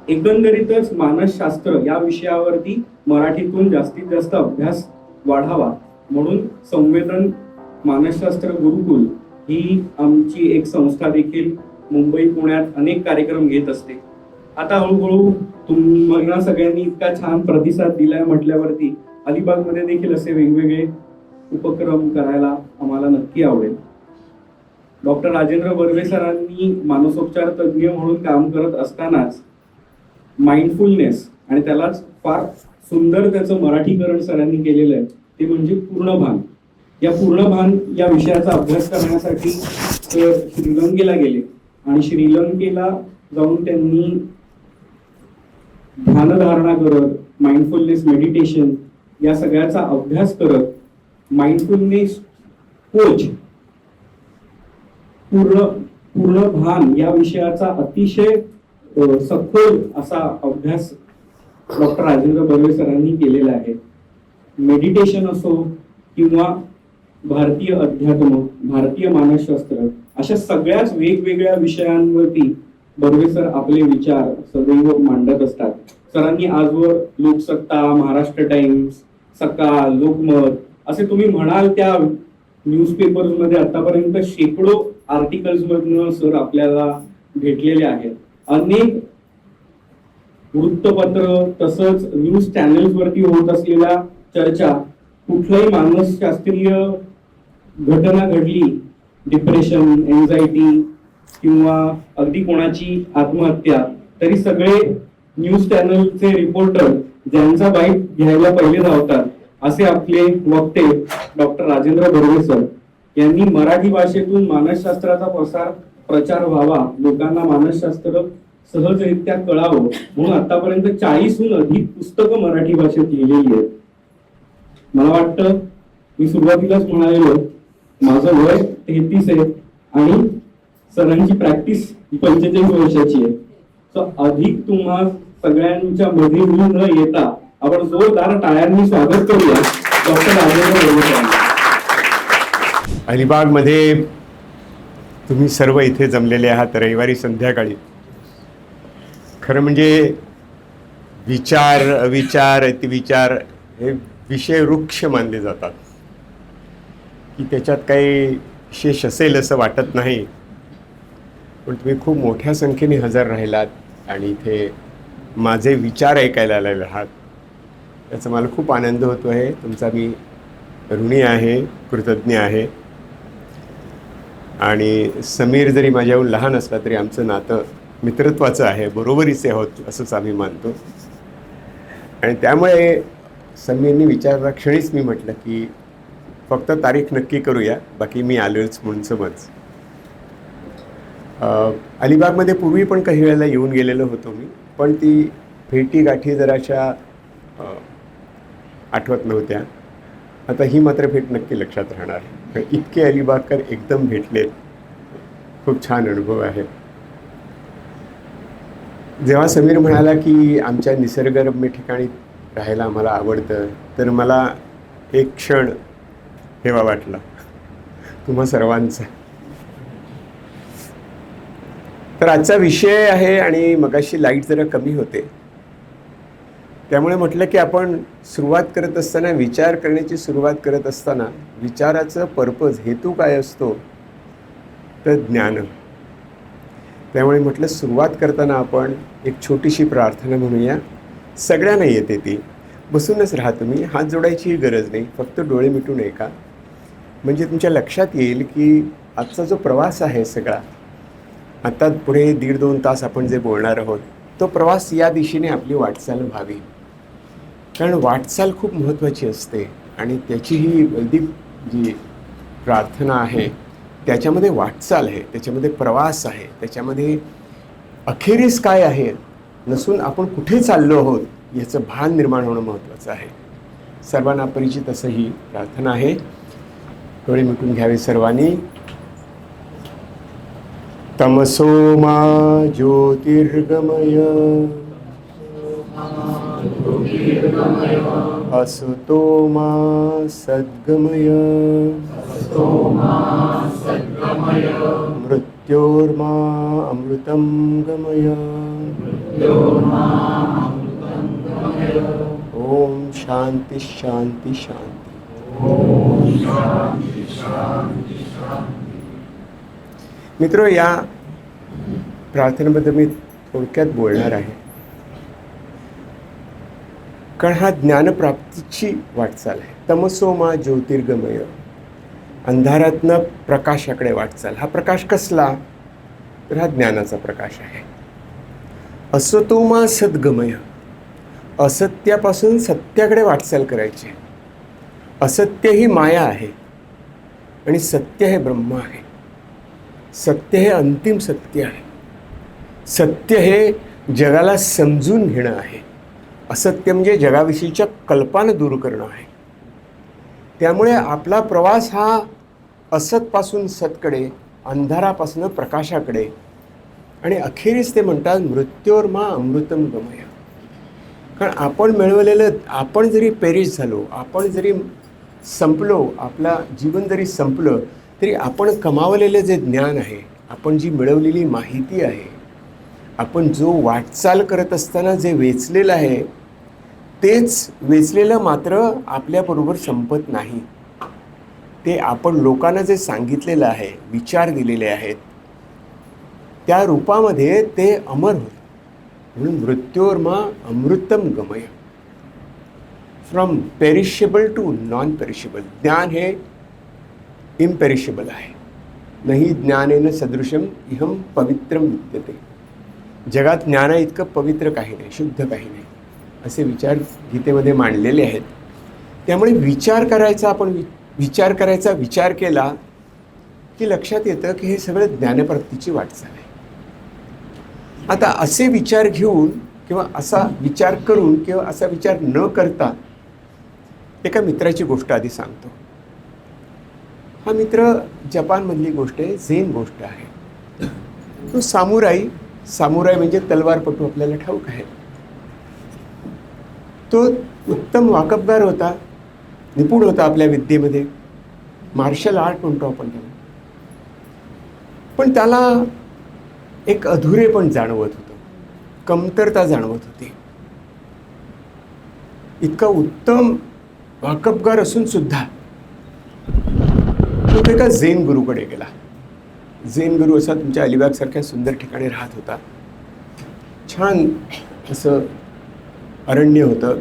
एकंदरीतच मानसशास्त्र या विषयावरती मराठीतून जास्तीत जास्त अभ्यास वाढावा म्हणून संवेदन मानसशास्त्र गुरुकुल ही आमची एक संस्था देखील मुंबई पुण्यात अनेक कार्यक्रम घेत असते. आता हळूहळू तुम्हाला सगळ्यांनी इतका छान प्रतिसाद दिलाय म्हटल्यावरती अलिबागमध्ये देखील असे वेगवेगळे उपक्रम करायला आम्हाला नक्की आवडेल. डॉक्टर राजेंद्र बर्वे सरांनी मानसोपचार तज्ज्ञ म्हणून काम करत असतानाच माइंडफुलनेस आणि त्यालाच फार सुंदर त्याचं मराठीकरण सरांनी केलेलं आहे ते म्हणजे पूर्णभान. या पूर्णभान या विषयाचा अभ्यास करण्यासाठी श्रीलंकेला गेले आणि श्रीलंकेला जाऊन त्यांनी ध्यानधारणा करत माइंडफुलनेस मेडिटेशन या सगळ्याचा अभ्यास करत माइंडफुलनेस कोच पूर्ण भान या विषयाचा अतिशय सखोल असा अभ्यास डॉक्टर राजेंद्र बर्वे सरांनी केलेला आहे. मेडिटेशन असो किंवा भारतीय अध्यात्म, भारतीय मानसशास्त्र अशा सगळ्याच वेगवेगळ्या विषयांवरती बर्वे सर आपले विचार सदैव मांडत असतात. सरांनी आजवर लोकसत्ता, महाराष्ट्र टाइम्स, सकाळ, लोकमत असे तुम्ही म्हणाल त्या न्यूजपेपर्स मध्ये आतापर्यंत शेकडो आर्टिकल्स मधनं सर आपल्याला भेटलेले आहेत. अनेक वृत्तपत्र तसंच न्यूज चॅनल्स वरती होत असलेल्या चर्चा कुठलाही मानसशास्त्रीय घटना घडली, डिप्रेशन, एन्झायटी किंवा अगदी कोणाची आत्महत्या, तरी सगळे न्यूज चॅनलचे रिपोर्टर ज्यांचा बाईट घ्यायला पहिले धावतात असे आपले वक्ते डॉक्टर राजेंद्र बर्वे सर यांनी मराठी भाषेतून मानसशास्त्राचा प्रचार व्हावा, लोकांना मानसशास्त्र सहजरित्या कळावं म्हणून आतापर्यंत 40हून अधिक पुस्तकं मराठी भाषेत लिहिलेली आहेत. मला वाटतं मी सुरुवातीलाच म्हणालेलो माझं वय 33 आहे आणि सरांची प्रॅक्टिस 45 वर्षाची आहे. तर अधिक तुम्हा सगळ्यांच्या मध्ये मी न येता आपण जोरदार टाळ्यांनी स्वागत करूया डॉक्टर राजेंद्र बर्वे सरांचं. अलिबाग मध्ये तुम्ही सर्व इथे जमलेले आहात रविवारी संध्याकाळी. खरं म्हणजे विचार, अविचार, अतिविचार हे विषय वृक्ष मानले जातात की त्याच्यात काही विशेष असेल असं वाटत नाही. पण तुम्ही खूप मोठ्या संख्येने हजर राहिलात आणि इथे माझे विचार ऐकायला आलेले आहात याचा मला खूप आनंद होतो आहे. तुमचा मी ऋणी आहे, कृतज्ञ आहे. आणि समीर जरी माझ्याहून लहान असला तरी आमचं नातं मित्रत्वाचं आहे, बरोबरीचे आहोत असंच आम्ही मानतो. आणि त्यामुळे समीरनी विचारल्या क्षणीच मी म्हटलं की फक्त तारीख नक्की करूया, बाकी मी आलोच म्हणून समज. अलिबागमध्ये पूर्वी पण काही वेळेला येऊन गेलेलो होतो मी, पण ती भेटीगाठी जराशा आठवत नव्हत्या. आता ही मात्र भेट नक्की लक्षात राहणार. इतके अलिबागकर एकदम भेटलेत, खूप छान अनुभव आहे. जेव्हा समीर म्हणाला की आमच्या निसर्गरम्य ठिकाणी राहायला आम्हाला आवडतं, तर मला एक क्षण हेवा वाटला तुम्हा सर्वांचा. तर आजचा विषय आहे आणि मगाशी लाईट जरा कमी होते त्यामुळे म्हटलं की आपण सुरुवात करत असताना, विचार करण्याची सुरुवात करत असताना विचाराचं पर्पज, हेतू काय असतो तर ज्ञान. त्यामुळे म्हटलं सुरुवात करताना आपण एक छोटीशी प्रार्थना म्हणूया. सगळ्यांना येते ती, बसूनच राहा तुम्ही, हात जोडायचीही गरज नाही, फक्त डोळे मिटून ऐका. म्हणजे तुमच्या लक्षात येईल की आजचा जो प्रवास आहे सगळा, आता पुढे 1.5-2 तास आपण जे बोलणार आहोत तो प्रवास या दिशेने आपली वाटचाल व्हावी. कारण वाटचाल खूप महत्त्वाची असते आणि त्याची ही वैदिक जी प्रार्थना आहे त्याच्यामध्ये वाटचाल आहे, त्याच्यामध्ये प्रवास आहे, त्याच्यामध्ये अखेरीस काय आहे नसून आपण कुठे चाललो आहोत याचं भान निर्माण होणं महत्त्वाचं आहे. सर्वांना परिचित असं ही प्रार्थना आहे. डोळे मिटून घ्यावे सर्वांनी. तमसो मा ज्योतिर्गमय असतो मा सद्गमय मृत्योर्मा अमृतं गमय। ओम शांति शांति शांति। मित्रों, या प्रार्थनेबद्दल मी थोडक्यात बोलणार आहे, कारण हा ज्ञानप्राप्तीची वाटचाल आहे. तमसो मा ज्योतिर्गमय, अंधारातनं प्रकाशाकडे वाटचाल. हा प्रकाश कसला? तर हा ज्ञानाचा प्रकाश आहे. असतो मा सद्गमय, असत्यापासून सत्याकडे वाटचाल करायची. असत्य ही माया आहे आणि सत्य हे ब्रह्म आहे. सत्य हे अंतिम सत्य आहे. सत्य हे जगाला समजून घेणं आहे. असत्य म्हणजे जगाविषयीच्या कल्पना दूर करणं आहे. त्यामुळे आपला प्रवास हा असतपासून सतकडे, अंधारापासून प्रकाशाकडे, आणि अखेरीस ते म्हणतात मृत्योर्मा अमृतम गमय. कारण आपण मिळवलेलं, आपण जरी पेरिश झालो, आपण जरी संपलो, आपला जीवन जरी संपलं, तरी आपण कमावलेलं जे ज्ञान आहे, आपण जी मिळवलेली माहिती आहे, आपण जो वाटचाल करत असताना जे वेचलेलं आहे, तेच वेचलेलं मात्र आपल्याबरोबर संपत नाही. ते आपण लोकांना जे सांगितलेलं आहे, विचार दिलेले आहेत, त्या रूपामध्ये ते अमर होतं. म्हणून मृत्योर्मा अमृतम गमय. From perishable to non perishable. ज्ञान हे इम्पेरिशेबल आहे. नाही ज्ञानेन सदृशम इहम पवित्रम विद्यते. जगात ज्ञाना इतकं पवित्र काही नाही, शुद्ध काही नाही, असे विचार गीतेमध्ये मांडलेले आहेत. त्यामुळे विचार करायचा, आपण विचार करायचा विचार केला की लक्षात येतं की हे सगळं ज्ञानप्राप्तीची वाटचाल आहे. आता असे विचार घेऊन किंवा असा विचार करून किंवा असा विचार न करता एका मित्राची गोष्ट आधी सांगतो. हा मित्र जपानमधली गोष्ट आहे, झेन गोष्ट आहे. तो सामुराई म्हणजे तलवारपटू, आपल्याला ठाऊक आहे. तो उत्तम वाकबगार होता, निपुण होता आपल्या विद्येमध्ये, मार्शल आर्ट म्हणतो आपण त्याला. पण त्याला एक अधुरेपण जाणवत होतं, कमतरता जाणवत होती. इतका उत्तम वाकबगार असून सुद्धा तो एका झेन गुरुकडे गेला. झेन गुरु असा तुमच्या अलिबागसारख्या सुंदर ठिकाणी राहत होता. छान असं अरण्य होतं,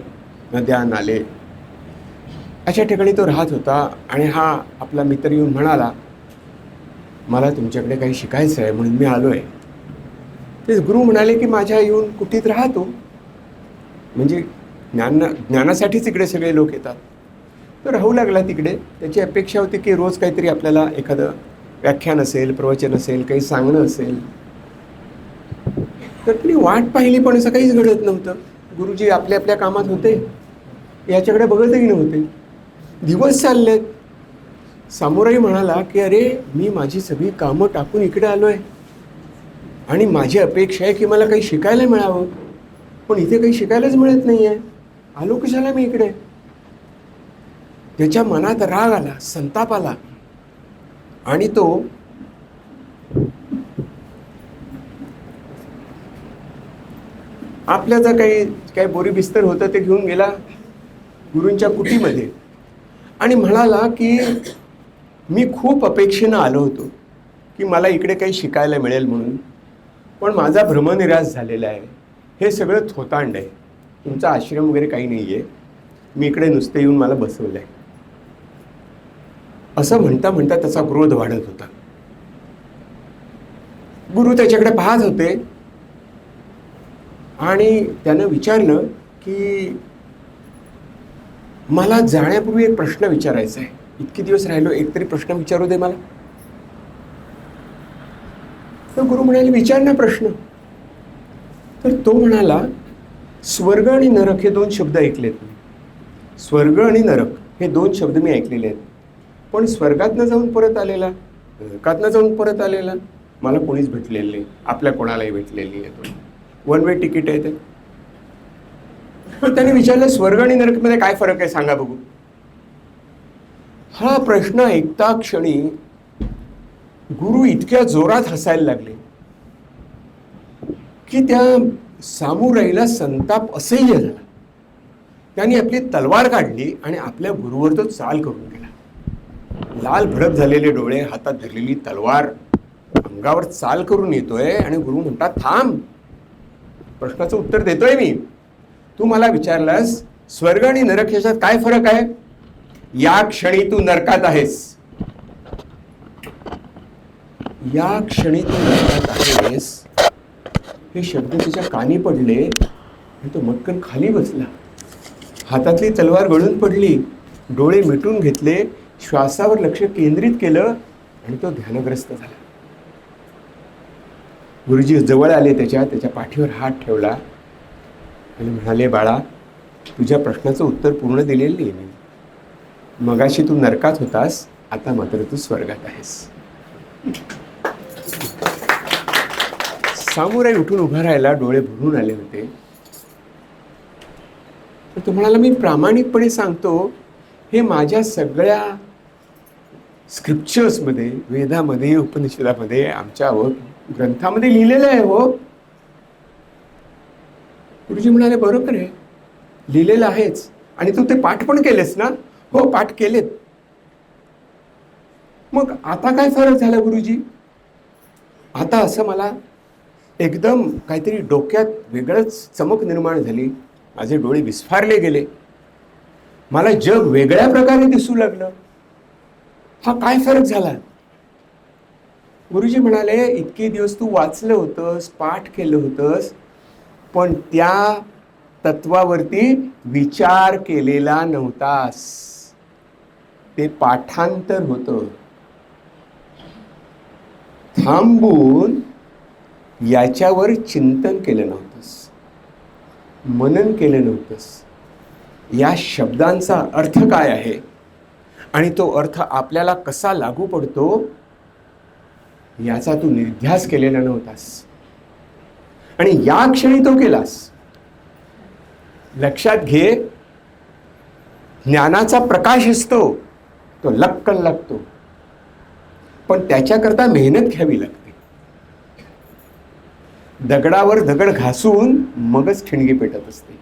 नद्या नाले, अशा ठिकाणी तो राहत होता. आणि हा आपला मित्र येऊन म्हणाला, मला तुमच्याकडे काही शिकायचं आहे म्हणून मी आलो आहे. ते गुरु म्हणाले की माझ्या येऊन कुठीत राहतो, म्हणजे ज्ञानासाठीच इकडे सगळे लोक येतात. तो राहू लागला तिकडे. त्याची अपेक्षा होती की रोज काहीतरी आपल्याला एखादं व्याख्यान असेल, प्रवचन असेल, काही सांगणं असेल. तर तुम्ही वाट पाहिली पण असं काहीच घडत नव्हतं. गुरुजी आपल्या आपल्या कामात होते, याच्याकडे बघतही नव्हते. दिवस चाललेत. सामुराई म्हणाला की अरे, मी माझी सगळी कामं टाकून इकडे आलो आहे आणि माझी अपेक्षा आहे की मला काही शिकायला मिळावं, पण इथे काही शिकायलाच मिळत नाही आहे. आलो कशाला मी इकडे? त्याच्या मनात राग आला, संताप आला आणि तो आपल्या जर काही बोरी बिस्तर होतं ते घेऊन गेला गुरूंच्या कुटीमध्ये आणि म्हणाला की मी खूप अपेक्षेनं आलो होतो की मला इकडे काही शिकायला मिळेल म्हणून, पण माझा भ्रमनिरास झालेला आहे. हे सगळं थोतांड आहे. तुमचा आश्रम वगैरे काही नाही आहे. मी इकडे नुसतं येऊन मला बसवलं आहे. असं म्हणता म्हणता त्याचा क्रोध वाढत होता. गुरु त्याच्याकडे पाहत होते आणि त्यानं विचारलं की मला जाण्यापूर्वी एक प्रश्न विचारायचा आहे. इतके दिवस राहिलो, एकतरी प्रश्न विचारू दे मला. तर गुरु म्हणाले विचार ना प्रश्न. तर तो म्हणाला स्वर्ग आणि नरक हे दोन शब्द ऐकलेत मी. स्वर्ग आणि नरक हे दोन शब्द मी ऐकलेले आहेत, पण स्वर्गातनं जाऊन परत आलेला, नरकातनं जाऊन परत आलेला मला कोणीच भेटलेलं नाही. आपल्या कोणालाही भेटलेली आहे. वन वे तिकीट आहे ते. पण त्याने विचारलं स्वर्ग आणि नरकमध्ये काय फरक आहे सांगा बघू. हा प्रश्न ऐकता क्षणी गुरु इतक्या जोरात हसायला लागले की त्या सामुराईला संताप असह्य झाला. त्यांनी आपली तलवार काढली आणि आपल्या गुरुवर तो चाल करून गेला. लाल भडक झालेले डोळे, हातात धरलेली तलवार, अंगावर चाल करून येतोय आणि गुरु म्हणतात, थांब, प्रश्नाचं उत्तर देतोय मी. तू मला विचारलास स्वर्ग आणि नरक याच्यात काय फरक आहे? या क्षणी तू नरकात आहेस. या क्षणी तू नरकात आहेस हे शब्द त्याच्या कानी पडले आणि तो मटकन खाली बसला. हातातली तलवार गळून पडली, डोळे मिटून घेतले, श्वासावर लक्ष केंद्रित केलं आणि तो ध्यानग्रस्त झाला. गुरुजी जवळ आले, त्याच्या पाठीवर हात ठेवला आणि म्हणाले, बाळा, तुझ्या प्रश्नाचं उत्तर पूर्ण दिलेलं नाही मी. मगाशी तू नरकात होतास, आता मात्र तू स्वर्गात आहेस. सामुराई उठून उभा राहिला, डोळे भरून आले होते. तर तो म्हणाला, मी प्रामाणिकपणे सांगतो, हे माझ्या सगळ्या स्क्रिप्चर्समध्ये, वेदामध्ये, उपनिषदामध्ये, आमच्या ग्रंथामध्ये लिहिलेलं आहे हो. गुरुजी म्हणाले, बरोबर आहे, लिहिलेलं आहेच. आणि तू ते पाठ पण केलेस ना? हो, पाठ केलेत. मग आता काय फरक झाला गुरुजी? आता असं मला एकदम काहीतरी डोक्यात वेगळंच चमक निर्माण झाली. माझे डोळे विस्फारले गेले. मला जग वेगळ्या प्रकारे दिसू लागलं. हा काय फरक झाला? गुरुजी म्हणाले, इतके दिवस तू वाचलं होतंस, पाठ केलं होतंस, पण त्या तत्वावरती विचार केलेला नव्हतास. ते पाठांतर होतं. थांबून याच्यावर चिंतन केलं नव्हतंस, मनन केलं नव्हतंस. या शब्दांचा अर्थ काय आहे आणि तो अर्थ आपल्याला कसा लागू पडतो याचा तू निर्ध्यास केलेला नव्हतास. आणि या क्षणी तो केलास. लक्षात घे, ज्ञानाचा प्रकाश असतो, तो लक्कन लागतो, पण त्याच्याकरता मेहनत घ्यावी लागते. दगडावर दगड घासून मगच ठिणगी पेटत असते.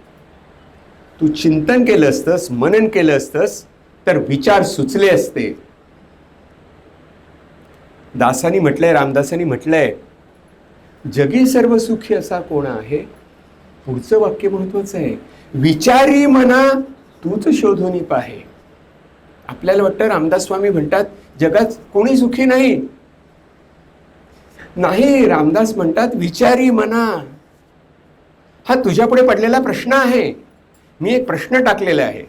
तू चिंतन केलं असतंस, मनन केलं असतंस, तर विचार सुचले असते. दासानी म्हटलंय, रामदासांनी म्हटलंय, जगी सर्व सुखी असा कोण आहे. पुढचं वाक्य महत्वाचं आहे, विचारी मना तूच शोधून पाहे. आपल्याला वाटतं रामदास स्वामी म्हणतात जगात कोणी सुखी नाही. नाही, रामदास म्हणतात विचारी मना. हा तुझ्यापुढे पडलेला प्रश्न आहे. मी एक प्रश्न टाकलेला आहे.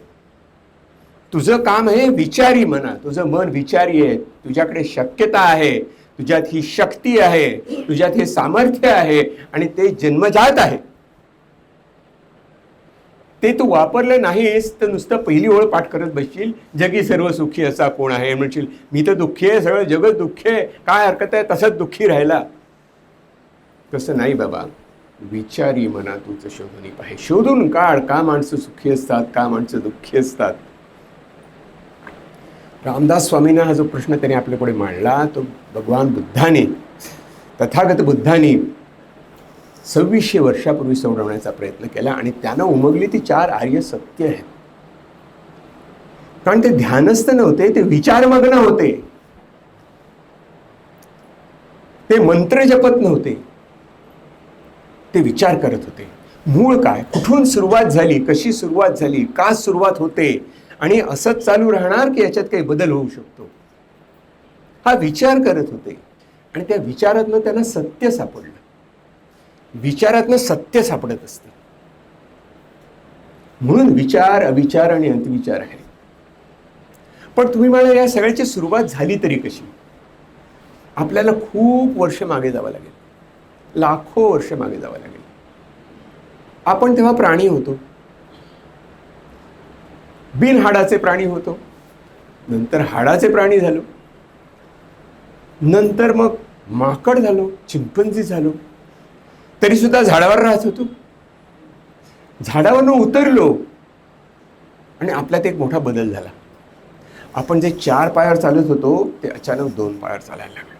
तुझं काम आहे विचारी मना. तुझं मन विचारी आहे. तुझ्याकडे शक्यता आहे, तुझ्यात ही शक्ती आहे, तुझ्यात हे सामर्थ्य आहे आणि ते जन्मजात आहे. ते तू वापरलं नाहीस तर नुसतं पहिली ओळ पाठ करत बसशील, जगी सर्व सुखी असा कोण आहे. म्हणशील मी तर दुःखी आहे, सगळं जगत दुःखी आहे, काय हरकत आहे, तसंच दुःखी राहिला. तसं नाही बाबा. विचारी मना तूच शोधून पाहे. शोधून काढ, का माणसं सुखी असतात, का माणसं दुःखी असतात. रामदास स्वामींना हा जो प्रश्न त्याने आपल्यापुढे मांडला, तो भगवान बुद्धाने, तथागत बुद्धाने 2600 वर्षापूर्वी सोडवण्याचा प्रयत्न केला. आणि त्यानं उमगली ती 4 आर्य सत्य आहेत. कारण ते ध्यानस्थ नव्हते, ते विचारमग्न होते. ते मंत्र जपत नव्हते, ते विचार करत होते. मूळ काय, कुठून सुरुवात झाली, कशी सुरुवात झाली, का सुरुवात होते आणि असंच चालू राहणार की याच्यात काही बदल होऊ शकतो, हा विचार करत होते. आणि त्या विचारातनं त्यांना सत्य सापडलं. विचारातनं सत्य सापडत असतं. म्हणून विचार, अविचार आणि अंतविचार आहे. पण तुम्ही मला या सगळ्याची सुरुवात झाली तरी कशी? आपल्याला खूप वर्ष मागे जावं लागेल, लाखो वर्ष मागे जावं लागेल. आपण तेव्हा प्राणी होतो, बिनहाडाचे प्राणी होतो. नंतर हाडाचे प्राणी झालो, नंतर मग माकड झालो, चिंपंजी झालो. तरी सुद्धा झाडावर राहत होतो. झाडावरनं उतरलो आणि आपल्यात एक मोठा बदल झाला. आपण जे 4 पायावर चालत होतो ते अचानक 2 पायावर चालायला लागलो.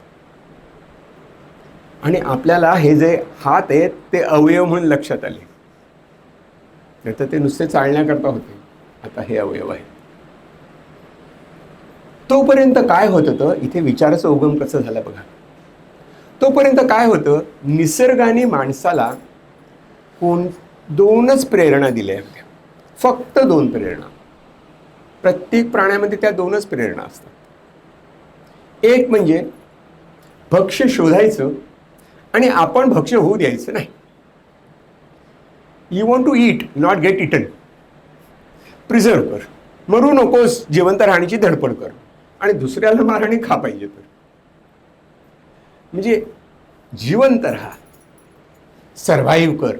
आणि आपल्याला हे जे हात आहेत ते अवयव म्हणून लक्षात आले. तर ते नुसते चालण्याकरता होते, आता हे अवयव आहे. तोपर्यंत काय होत होतं, इथे विचाराचं उगम कसं झालं बघा. तोपर्यंत काय होतं, निसर्गाने माणसाला 2च प्रेरणा दिल्या होत्या, फक्त 2 प्रेरणा. प्रत्येक प्राण्यामध्ये त्या 2च प्रेरणा असतात. एक म्हणजे भक्ष्य शोधायचं आणि आपण भक्ष्य होऊ द्यायचं नाही. You want to eat, not get eaten. Preserve कर, मरू नकोस, जिवंत राहण्याची धडपड कर आणि दुसऱ्याला मार आणि खा पाहिजे तर. म्हणजे जिवंत राहा, सर्व्हाइव्ह कर.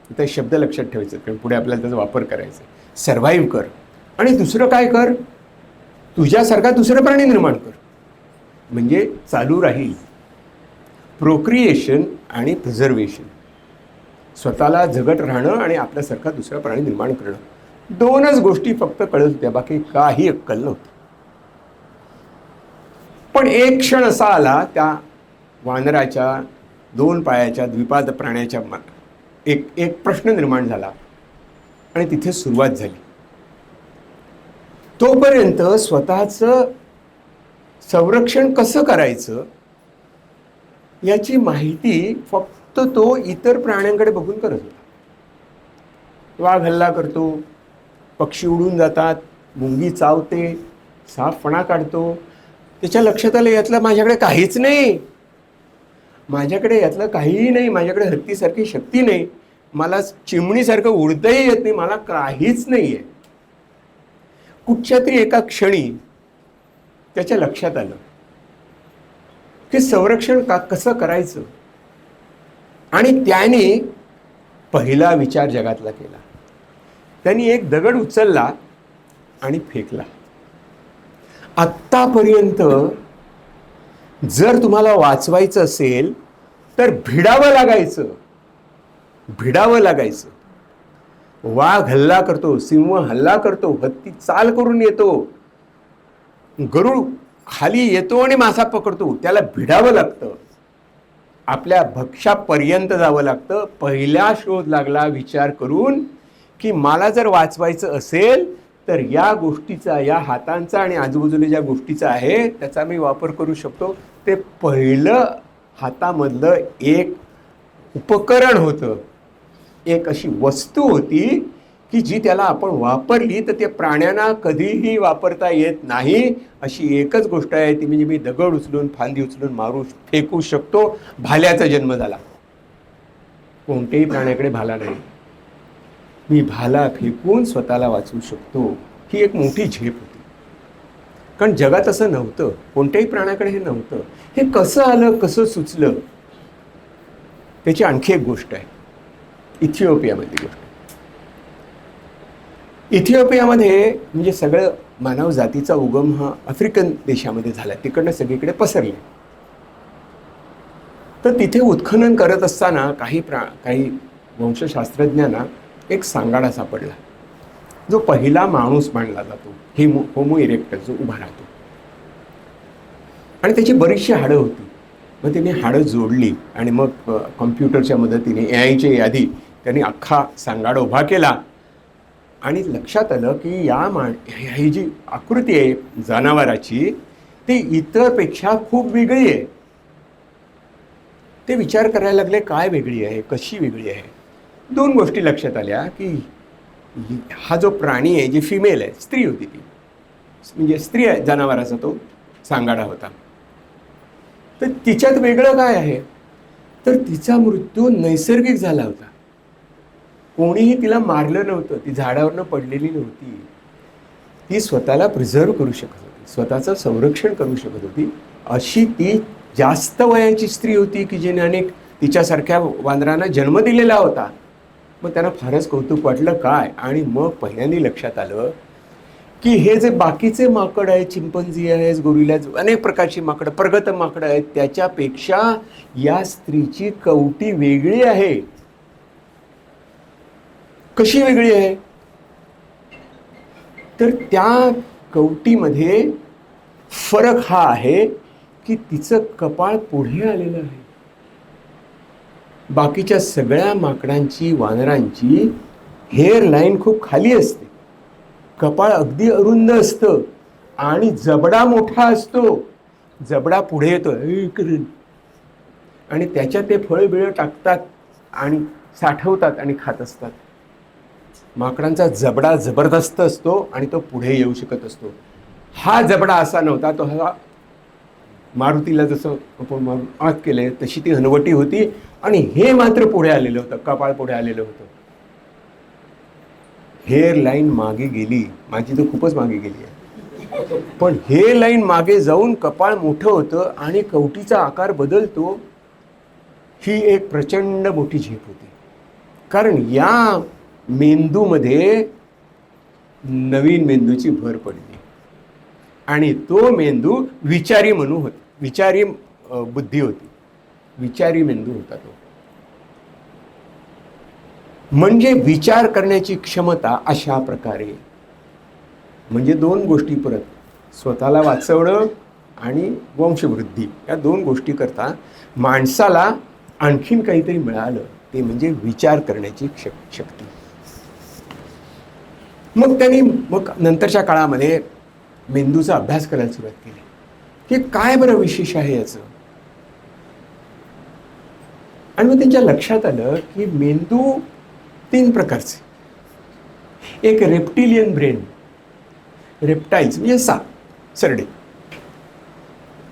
इथे शब्द लक्षात ठेवायचं कारण पुढे आपल्याला त्याचा वापर करायचा. सर्व्हाइव्ह कर आणि दुसरं काय कर, तुझ्यासारखा दुसरं प्राणी निर्माण कर. म्हणजे चालू राहील प्रोक्रिएशन आणि प्रिझर्वेशन. स्वतःला जगत राहणं आणि आपल्यासारखा दुसरा प्राणी निर्माण करणं. 2च गोष्टी फक्त कळत होत्या, बाकी काही अक्कल नव्हती. पण एक क्षण असा आला त्या वानराच्या 2 पायाच्या द्विपाद प्राण्याच्या एक प्रश्न निर्माण झाला आणि तिथे सुरुवात झाली. तोपर्यंत स्वतःचं संरक्षण कसं करायचं याची माहिती फक्त तो इतर प्राण्यांकडे बघून करत होता. वाघ हल्ला करतो, पक्षी उडून जातात, मुंगी चावते, साप फणा काढतो. त्याच्या लक्षात आलं यातलं माझ्याकडे काहीच नाही, माझ्याकडे यातलं काहीही नाही, माझ्याकडे हत्तीसारखी शक्ती नाही, मला चिमणीसारखं उडताही येत नाही, मला काहीच नाही आहे. कुठच्या तरी एका क्षणी त्याच्या लक्षात आलं की संरक्षण कसं करायचं. आणि त्याने पहिला विचार जगातला केला. त्यांनी एक दगड उचलला आणि फेकला. आत्तापर्यंत जर तुम्हाला वाचवायचं असेल तर भिडावं लागायचं. वाघ हल्ला करतो, सिंह हल्ला करतो, हत्ती चाल करून येतो, गरुड खाली येतो आणि मासा पकडतो, त्याला भिडावं लागतं. आपल्या भक्ष्यापर्यंत जावं लागतं. पहिला शोध लागला विचार करून की मला जर वाचवायचं असेल तर या गोष्टीचा, या हातांचा आणि आजूबाजूला ज्या गोष्टीचा आहे त्याचा मी वापर करू शकतो. ते पहिलं हातामधलं एक उपकरण होतं, एक अशी वस्तू होती की जी त्याला आपण वापरली तर ते प्राण्यांना कधीही वापरता येत नाही. अशी एकच गोष्ट आहे ती म्हणजे मी दगड उचलून, फांदी उचलून फेकू शकतो. भाल्याचा जन्म झाला. कोणत्याही प्राण्याकडे भाला नाही. मी भाला फेकून स्वतःला वाचवू शकतो. ही एक मोठी झेप होती, कारण जगात असं नव्हतं, कोणत्याही प्राण्याकडे हे नव्हतं. हे कसं आलं, कसं सुचलं, त्याची आणखी एक गोष्ट आहे. इथिओपियामधली गोष्ट. इथिओपियामध्ये म्हणजे सगळं मानव जातीचा उगम हा आफ्रिकन देशामध्ये झाला, तिकडनं सगळीकडे पसरले. तर तिथे उत्खनन करत असताना काही वंशशास्त्रज्ञांना एक सांगाडा सापडला जो पहिला माणूस मानला जातो, होमो इरेक्टस, जो उभा राहतो. आणि त्याची बरीचशी हाडं होती. मग त्यांनी हाडं जोडली आणि मग कॉम्प्युटरच्या मदतीने AI च्या यादी त्यांनी अख्खा सांगाडा उभा केला. आणि लक्षात आलं की ही जी आकृती आहे जनावराची ती इतरपेक्षा खूप वेगळी आहे. ते विचार करायला लागले, काय वेगळी आहे, कशी वेगळी आहे. 2 गोष्टी लक्षात आल्या की हा जो प्राणी आहे, जी फिमेल आहे, स्त्री होती, ती म्हणजे स्त्री जनावराचा तो सांगाडा होता. तर तिच्यात वेगळं काय आहे, तर तिचा मृत्यू नैसर्गिक झाला होता. कोणीही तिला मारलं नव्हतं, ती झाडावरनं पडलेली नव्हती. ती स्वतःला प्रिझर्व करू शकत होती, स्वतःचं संरक्षण करू शकत होती. अशी ती जास्त वयाची स्त्री होती की जिने अनेक तिच्यासारख्या वानरांना जन्म दिलेला होता. मग त्यांना फारच कौतुक वाटलं काय. आणि मग पहिल्यांदा लक्षात आलं की हे जे बाकीचे माकड आहेत, चिंपंझी आहेत, गोरिला, अनेक प्रकारची माकडं, प्रगत माकडं आहेत, त्याच्यापेक्षा या स्त्रीची कवटी वेगळी आहे. कशी वेगळी आहे, तर त्या कवटीमध्ये फरक हा आहे की तिचं कपाळ पुढे आलेलं आहे. बाकीच्या सगळ्या माकडांची, वानरांची हेअरलाईन खूप खाली असते, कपाळ अगदी अरुंद असतं आणि जबडा मोठा असतो. जबडा पुढे येतो आणि त्याच्यात ते फळं बिळं टाकतात आणि साठवतात आणि खात असतात. माकडांचा जबडा जबरदस्त असतो आणि तो पुढे येऊ शकत असतो. हा जबडा असा नव्हता. तो हा मारुतीला जसं आपण आत केले तशी ती हनवटी होती आणि हे मात्र पुढे आलेलं होतं, कपाळ पुढे आलेलं होतं. हेअर लाईन मागे गेली, माझी तर खूपच मागे गेली आहे, पण हेअर लाईन मागे जाऊन कपाळ मोठं होतं आणि कवटीचा आकार बदलतो. ही एक प्रचंड मोठी झेप होती, कारण या मेंदूमध्ये नवीन मेंदूची भर पडली आणि तो मेंदू विचारी विचारी बुद्धी होती, विचारी मेंदू होता तो. म्हणजे विचार करण्याची क्षमता अशा प्रकारे. म्हणजे दोन गोष्टी परत, स्वतःला वाचवणं आणि वंशवृद्धी, या दोन गोष्टी करता माणसाला आणखीन काहीतरी मिळालं, ते म्हणजे विचार करण्याची शक्ती. मग त्यांनी नंतरच्या काळामध्ये मेंदूचा अभ्यास करायला सुरुवात केली की काय बरं विशेष आहे याचं. आणि मग त्यांच्या लक्षात आलं की मेंदू 3 प्रकारचे. एक रेप्टिलियन ब्रेन, रेप्टाईल्स म्हणजे सरडे,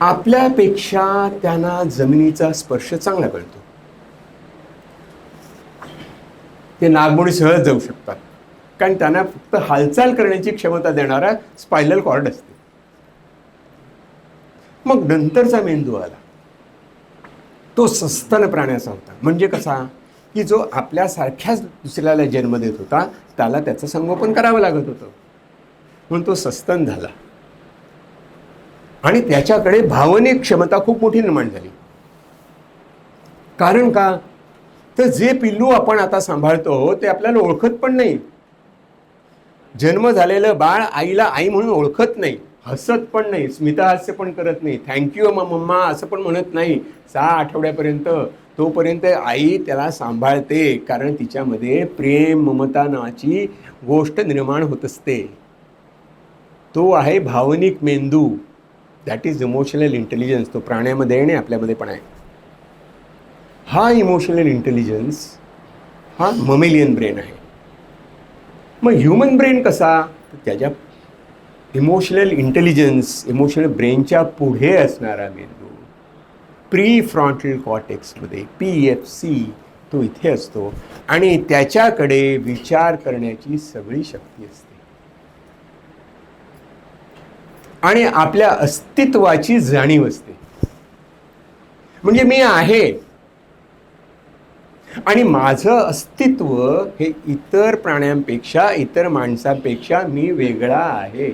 आपल्यापेक्षा त्यांना जमिनीचा स्पर्श चांगला कळतो. ते नागमोडी सहज जाऊ शकतात, कारण त्यांना फक्त हालचाल करण्याची क्षमता देणारा स्पायनल कॉर्ड असते. मग नंतरचा मेंदू आला, तो सस्तन प्राण्याचा होता. म्हणजे कसा की जो आपल्यासारख्याच दुसऱ्याला जन्म देत होता, त्याला त्याचं संगोपन करावं लागत होतं, म्हणून तो सस्तन झाला. आणि त्याच्याकडे भावनिक क्षमता खूप मोठी निर्माण झाली. कारण का, तर जे पिल्लू आपण आता सांभाळतो ते आपल्याला ओळखत पण नाही. जन्म झालेलं बाळ आईला आई म्हणून ओळखत नाही, हसत पण नाही, स्मितहास्य पण करत नाही, थँक्यू मम्मा असं पण म्हणत नाही 6 आठवड्यापर्यंत. तोपर्यंत आई त्याला सांभाळते, कारण तिच्यामध्ये प्रेम, ममता नावाची गोष्ट निर्माण होत असते. तो आहे भावनिक मेंदू, दॅट इज इमोशनल इंटेलिजन्स. तो प्राण्यामध्ये आणि आपल्यामध्ये पण आहे. हा इमोशनल इंटेलिजन्स हा ममेलियन ब्रेन आहे. मग ह्युमन ब्रेन कसा, तर त्याच्या इमोशनल इंटेलिजन्स, इमोशनल ब्रेनच्या पुढे असणारा मेंदू प्री फ्रंटल कॉर्टेक्समध्ये, PFC, तो इथे असतो आणि त्याच्याकडे विचार करण्याची सगळी शक्ती असते आणि आपल्या अस्तित्वाची जाणीव असते. म्हणजे मी आहे आणि माझं अस्तित्व हे इतर प्राण्यांपेक्षा, इतर माणसांपेक्षा मी वेगळा आहे.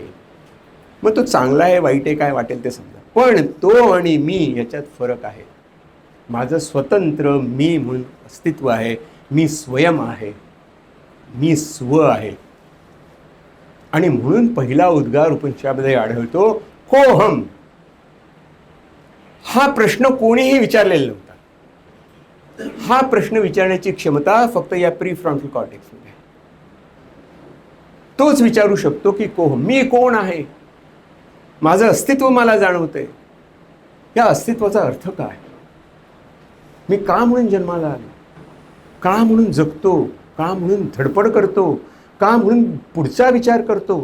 मग तो चांगला आहे, वाईट आहे, काय वाटेल ते समजा, पण तो आणि मी याच्यात फरक आहे. माझं स्वतंत्र मी म्हणून अस्तित्व आहे, मी स्वयं आहे, मी स्व आहे. आणि म्हणून पहिला उद्गार उपनिषदामध्ये आढळतो, कोहम. हा प्रश्न कोणीही विचारलेला नव्हता. हा प्रश्न विचारण्याची क्षमता फक्त या प्री फ्रंटल कॉर्टेक्समध्ये आहे. तोच विचारू शकतो की कोहम, मी कोण आहे, माझं अस्तित्व मला जाणवतंय, या अस्तित्वाचा अर्थ काय, मी का म्हणून जन्माला आलो, का म्हणून जगतो, का म्हणून धडपड करतो, का म्हणून पुढचा विचार करतो.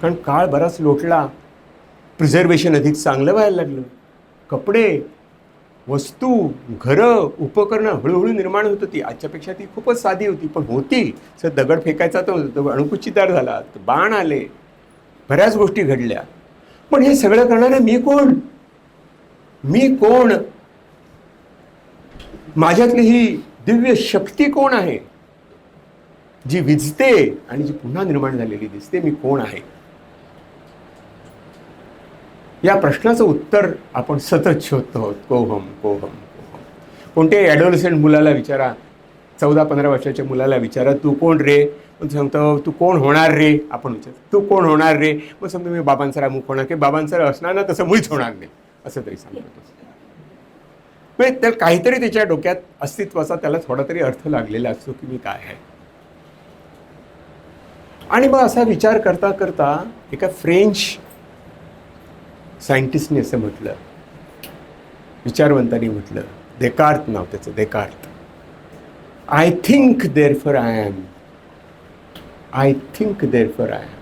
कारण काळ बराच लोटला, प्रिझर्वेशन अधिक चांगलं व्हायला लागलं, कपडे, वस्तू, घरं, उपकरणं हळूहळू निर्माण होत होती. आजच्यापेक्षा ती खूपच साधी होती, पण होती. सर दगड फेकायचा तो अणुकुचीदार झाला, बाण आले, बऱ्याच गोष्टी घडल्या. पण हे सगळं करणारं मी कोण, मी कोण, माझ्यातली ही दिव्य शक्ती कोण आहे जी विझते आणि जी पुन्हा निर्माण झालेली दिसते, मी कोण आहे. या प्रश्नाचं उत्तर आपण सतत शोधतो आहोत. कोहम कोहम कोहम. कोणत्याही ॲडोलसेंट मुलाला विचारा, 14-15 वर्षाच्या मुलाला विचारा, तू कोण रे, मग सांगतो तू कोण होणार रे, आपण विचारतो तू कोण होणार रे, मग समजा मी बाबांसर अमुक होणार, की बाबांसर असणार ना तसं मुळीच होणार नाही असं तरी सांगतो. म्हणजे तर काहीतरी त्याच्या डोक्यात अस्तित्वाचा त्याला थोडा तरी अर्थ लागलेला असतो की मी काय आहे. आणि मग असा विचार करता करता एका फ्रेंच सायंटिस्टने असं म्हटलं, विचारवंतांनी म्हटलं, देकार्त नाव त्याचं, Descartes, I think therefore I am, I think therefore I am.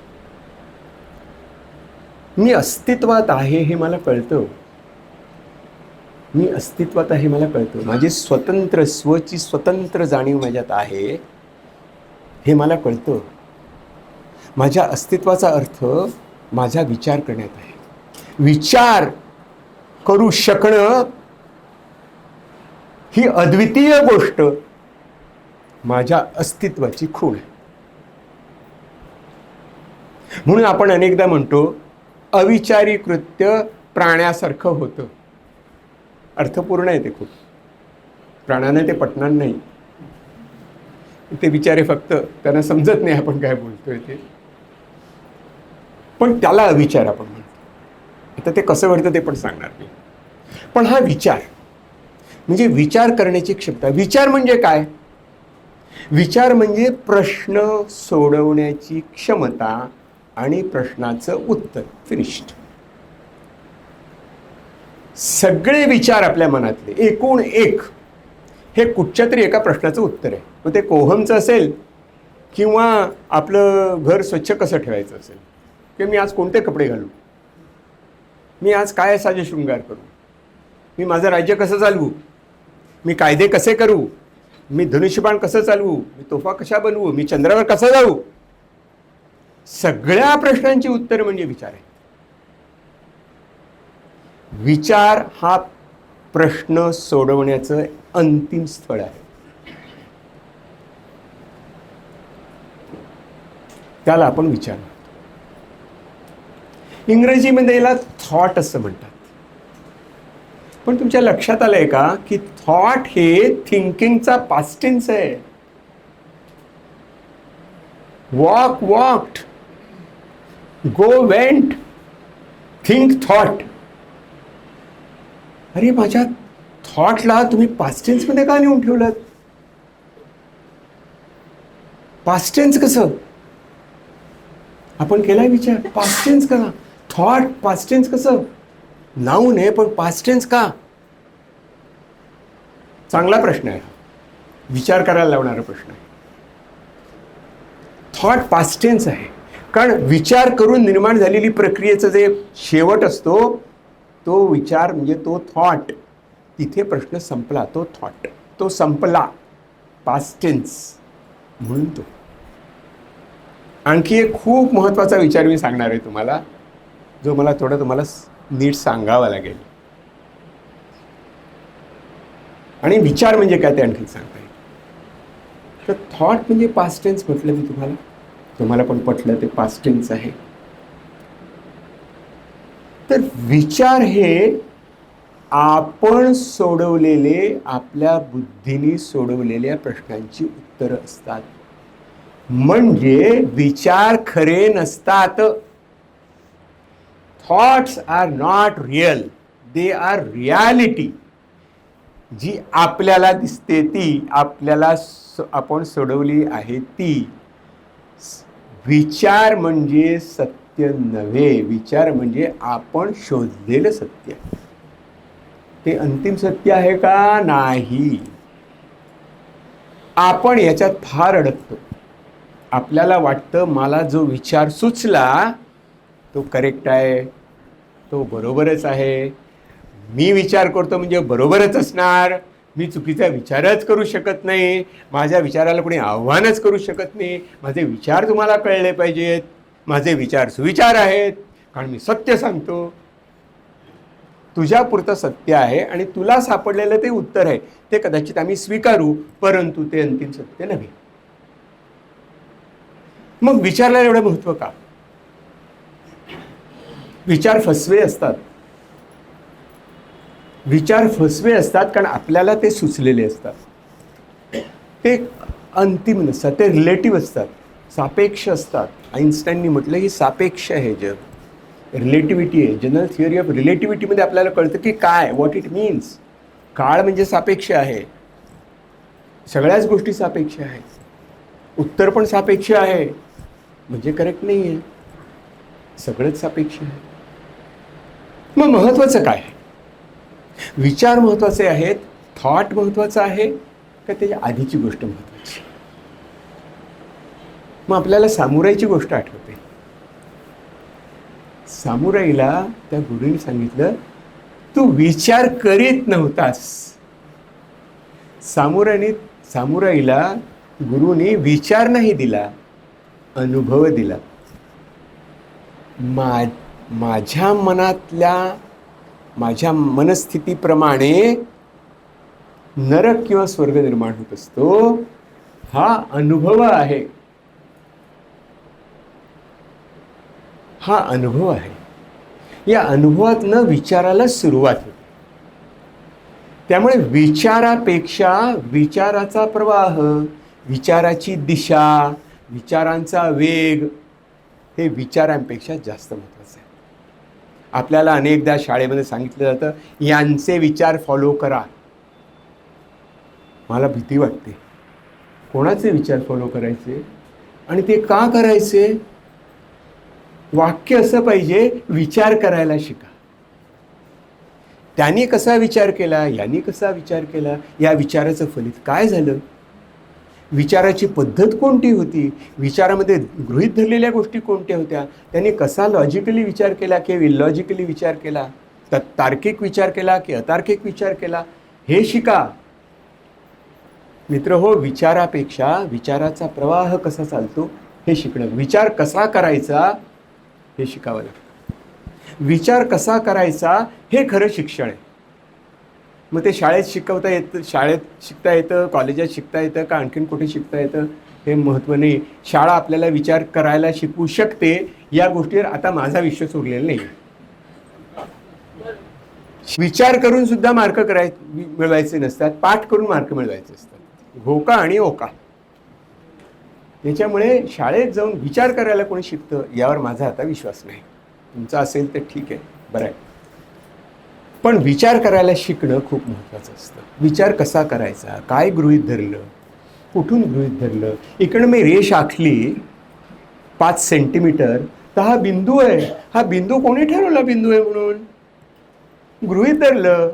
मी अस्तित्वात आहे हे मला कळतं, मी अस्तित्वात आहे मला कळतं, माझी स्वतंत्र स्वची स्वतंत्र जाणीव माझ्यात आहे हे मला कळतं. माझ्या अस्तित्वाचा अर्थ माझा विचार करण्यात आहे. विचार करू शकणं ही अद्वितीय गोष्ट माझ्या अस्तित्वाची खूण आहे. म्हणून आपण अनेकदा म्हणतो अविचारी कृत्य प्राण्यासारखं होतं. अर्थपूर्ण आहे ते खूप, प्राण्याने ते पटणार नाही, ते बिचारे फक्त त्यांना समजत नाही आपण काय बोलतोय ते, पण त्याला अविचार आपण म्हणतो. आता ते कसं घडतं ते पण सांगणार नाही. पण हा विचार म्हणजे विचार करण्याची क्षमता. विचार म्हणजे काय? विचार म्हणजे प्रश्न सोडवण्याची क्षमता आणि प्रश्नाचं उत्तर. फिनिश्ड. सगळे विचार आपल्या मनातले एकूण एक हे कुठच्या तरी एका प्रश्नाचं उत्तर आहे. मग ते कोहमचं असेल किंवा आपलं घर स्वच्छ कसं ठेवायचं असेल, किंवा मी आज कोणते कपडे घालू, मी आज काय साजे शृंगार करू, मी माझं राज्य कसं चालवू, मी कायदे कसे करू, मी धनुष्यबाण कसं चालवू, मी तोफा कशा बनवू, मी चंद्रावर कसं जाऊ, सगळ्या प्रश्नांची उत्तर म्हणजे विचार आहे. विचार हा प्रश्न सोडवण्याचं अंतिम स्थळ आहे. त्याला आपण विचार म्हणतो. इंग्रजीमध्ये याला थॉट असं म्हणतात. पण तुमच्या लक्षात आलंय का की थॉट हे थिंकिंगचा पास्ट टेन्स आहे. Walk walked, go went, think thought. अरे माझ्या थॉटला तुम्ही पास्ट टेन्समध्ये का लिहून ठेवलं? पास्ट टेन्स कसं? आपण केलाय विचार, पास्ट टेन्स का? थॉट पास्ट टेन्स कसं? नाऊन आहे पण पास्ट टेन्स का? चांगला प्रश्न आहे, विचार करायला लावणारा प्रश्न आहे. थॉट पास्ट टेन्स आहे कारण विचार करून निर्माण झालेली प्रक्रियेचं जे शेवट असतो तो विचार म्हणजे तो थॉट. तिथे प्रश्न संपला, तो थॉट तो संपला, पास्ट टेन्स म्हणून तो. आणखी एक खूप महत्त्वाचा विचार मी सांगणार आहे तुम्हाला, जो मला थोडं तुम्हाला नीट सांगावा लागेल. आणि विचार म्हणजे काय ते आणखी सांगता येईल. तर थॉट म्हणजे पास्ट टेन्स म्हटलं मी तुम्हाला, तुम्हाला पण पटलं ते पास्ट टेन्स आहे. तर विचार हे आपण सोडवलेले, आपल्या बुद्धीने सोडवलेल्या प्रश्नांची उत्तरं असतात. म्हणजे विचार खरे नसतात. Thoughts are not real, they are reality. जी आपल्याला दिसते ती, आपल्याला आपण सोडवली आहे ती. विचार म्हणजे सत्य नव्हे, विचार म्हणजे आपण शोधलेलं सत्य. ते अंतिम सत्य आहे का? नाही. आपण याच्यात फार अडकतो. आपल्याला वाटतं मला जो विचार सुचला तो करेक्ट आहे, तो बरोबरच आहे, मी विचार करतो म्हणजे बरोबरच असणार, मी चुकीचा विचारच करू शकत नाही, माझ्या विचाराला कोणी आव्हानच करू शकत नाही, माझे विचार तुम्हाला कळले पाहिजेत, माझे विचार सुविचार आहेत कारण मी सत्य सांगतो. तुझ्यापुरतं सत्य आहे आणि तुला सापडलेलं ते उत्तर आहे, ते कदाचित आम्ही स्वीकारू, परंतु ते अंतिम सत्य नव्हे. मग विचाराला एवढं महत्त्व का? विचार फसवे असतात. विचार फसवे असतात कारण आपल्याला ते सुचलेले असतात, ते अंतिम नसतात, ते रिलेटिव्ह असतात. सापेक्ष असतात. आईन्स्टाईननी म्हटलं की सापेक्ष आहे जग, रिलेटिव्हिटी आहे. जनरल थिअरी ऑफ रिलेटिव्हिटीमध्ये आपल्याला कळतं की काय, व्हॉट इट मीन्स. काळ म्हणजे सापेक्ष आहे, सगळ्याच गोष्टी सापेक्ष आहेत. उत्तर पण सापेक्ष आहे म्हणजे करेक्ट नाही आहे, सगळंच सापेक्ष आहे. मग महत्त्वाचं काय आहे? विचार महत्त्वाचे आहेत, थॉट महत्त्वाचं आहे का त्याच्या आधीची गोष्ट महत्त्वाची? मग आपल्याला सामुराईची गोष्ट आठवते. सामुराईला त्या गुरुने सांगितलं, तू विचार करीत नव्हतास. सामुराईला गुरुने विचार नाही दिला, अनुभव दिला. माझ्या मनातल्या, माझ्या मनस्थितीप्रमाणे नरक किंवा स्वर्ग निर्माण होत असतो, हा अनुभव आहे. हा अनुभव आहे. या अनुभवातनं विचाराला सुरुवात होते. त्यामुळे विचारापेक्षा विचाराचा प्रवाह, विचाराची दिशा, विचारांचा वेग हे विचारांपेक्षा जास्त महत्त्वाचं आहे. आपल्याला अनेकदा शाळेमध्ये सांगितलं जातं, यांचे विचार फॉलो करा. मला भीती वाटते, कोणाचे विचार फॉलो करायचे आणि ते का करायचे? वाक्य असं पाहिजे, विचार करायला शिका. त्यांनी कसा विचार केला, यांनी कसा विचार केला, या विचाराचं फलित काय झालं, विचाराची पद्धत कोणती होती, विचारामध्ये गृहीत धरलेल्या गोष्टी कोणत्या होत्या, त्यांनी कसा लॉजिकली विचार केला की इलॉजिकली विचार केला, तार्किक विचार केला की अतार्किक विचार केला, हे शिका. मित्र हो, विचारापेक्षा विचाराचा प्रवाह कसा चालतो हे शिकणं, विचार कसा करायचा हे शिकावं लागतं. विचार कसा करायचा हे खरं शिक्षण आहे. मग ते शाळेत शिकवता येतं, शाळेत शिकता येतं, कॉलेजात शिकता येतं का आणखीन कुठे शिकता येतं हे महत्त्व नाही. शाळा आपल्याला विचार करायला शिकवू शकते या गोष्टीवर आता माझा विश्वास उरलेला नाही. विचार करून सुद्धा मार्क मिळवायचे नसतात, पाठ करून मार्क मिळवायचे असतात. घोका आणि ओका. त्याच्यामुळे शाळेत जाऊन विचार करायला कोणी शिकतं यावर माझा आता विश्वास नाही. तुमचा असेल तर ठीक आहे, बरं आहे. पण विचार करायला शिकणं खूप महत्त्वाचं असतं. विचार कसा करायचा, काय गृहीत धरलं, कुठून गृहीत धरलं. इकडं मी रेष आखली 5 सेंटीमीटर, तर हा बिंदू आहे. हा बिंदू कोणी ठरवला बिंदू आहे म्हणून? गृहीत धरलं.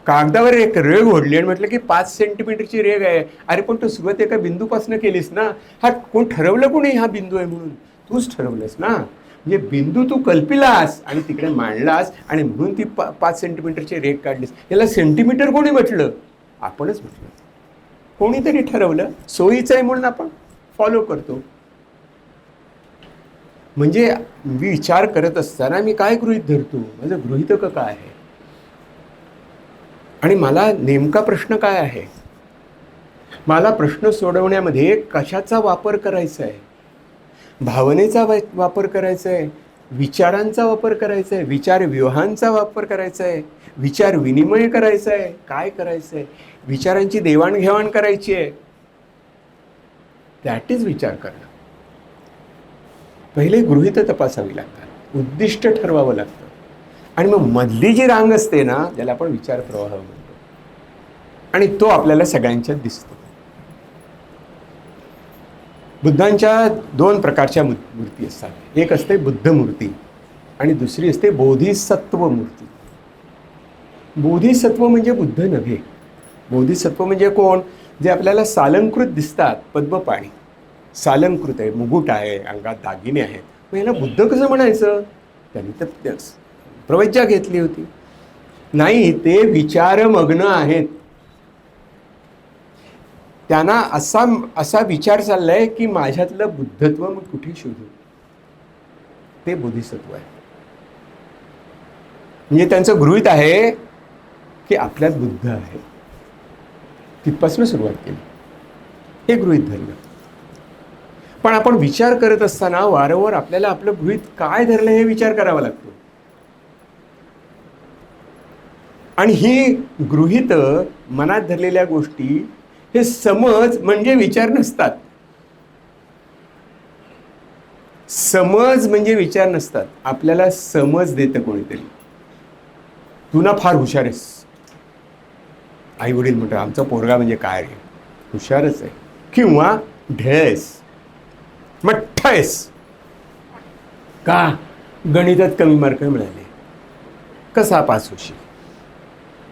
कागदावर एक रेघ ओढली आणि म्हटलं की 5 सेंटीमीटरची रेघ आहे. अरे पण तू सुरुवात एका बिंदूपासून केलीस ना. हा कोण ठरवलं, कोणी हा बिंदू आहे म्हणून? तूच ठरवलंस ना. म्हणजे बिंदू तू कल्पिलास आणि तिकडे मांडलास आणि म्हणून ती 5 सेंटीमीटरची रेघ काढलीस. याला सेंटीमीटर कोणी म्हटलं? आपणच म्हटलं. कोणीतरी ठरवलं, सोयीचं आहे म्हणून आपण फॉलो करतो. म्हणजे विचार करत असताना मी काय गृहीत धरतो, माझं गृहीतक काय आहे आणि मला नेमका प्रश्न काय आहे. मला प्रश्न सोडवण्यामध्ये कशाचा वापर करायचा आहे? भावनेचा वापर करायचा आहे, विचारांचा वापर करायचा आहे, विचार व्यूहांचा वापर करायचा आहे, विचार विनिमय करायचा आहे, काय करायचं आहे, विचारांची देवाणघेवाण करायची आहे. दॅट इज विचार करणं. पहिले गृहीत तपासावी लागतात, उद्दिष्ट ठरवावं लागतं आणि मग मधली जी रांग असते ना, ज्याला आपण विचार प्रवाह म्हणतो, आणि तो आपल्याला सगळ्यांच्यात दिसतो. बुद्धांच्या 2 प्रकारच्या मूर्ती असतात. एक असते बुद्ध मूर्ती आणि दुसरी असते बोधिसत्व मूर्ती. बोधिसत्व म्हणजे बुद्ध नव्हे. बोधिसत्व म्हणजे कोण? जे आपल्याला सालंकृत दिसतात. पद्मपाणी सालंकृत आहे, मुकुट आहे, अंगात दागिने आहेत. मग याला बुद्ध कसं म्हणायचं? त्यांनी तर प्रवज्जा घेतली होती. नाही, ते विचारमग्न आहेत. त्यांना असा विचार चाललाय की माझ्यातलं बुद्धत्व मग कुठे शोधू. ते बोधिसत्व आहे. म्हणजे त्यांचं गृहीत आहे की आपल्यात बुद्ध आहे. तिथपासून सुरुवात केली, हे गृहीत धरलं. पण आपण विचार करत असताना वारंवार आपल्याला आपलं गृहीत काय धरलं हे विचार करावा लागतो. आणि ही गृहीत मनात धरलेल्या गोष्टी हे समज म्हणजे विचार नसतात. समज म्हणजे विचार नसतात. आपल्याला समज देतं कोणीतरी. तू ना फार हुशार आहेस. आई वडील म्हणतात आमचा पोरगा म्हणजे काय रे, हुशारच आहे. किंवा ढेस, मठ्ठ आहेस. का? गणितात कमी मार्क मिळाले. कसा पास होशील?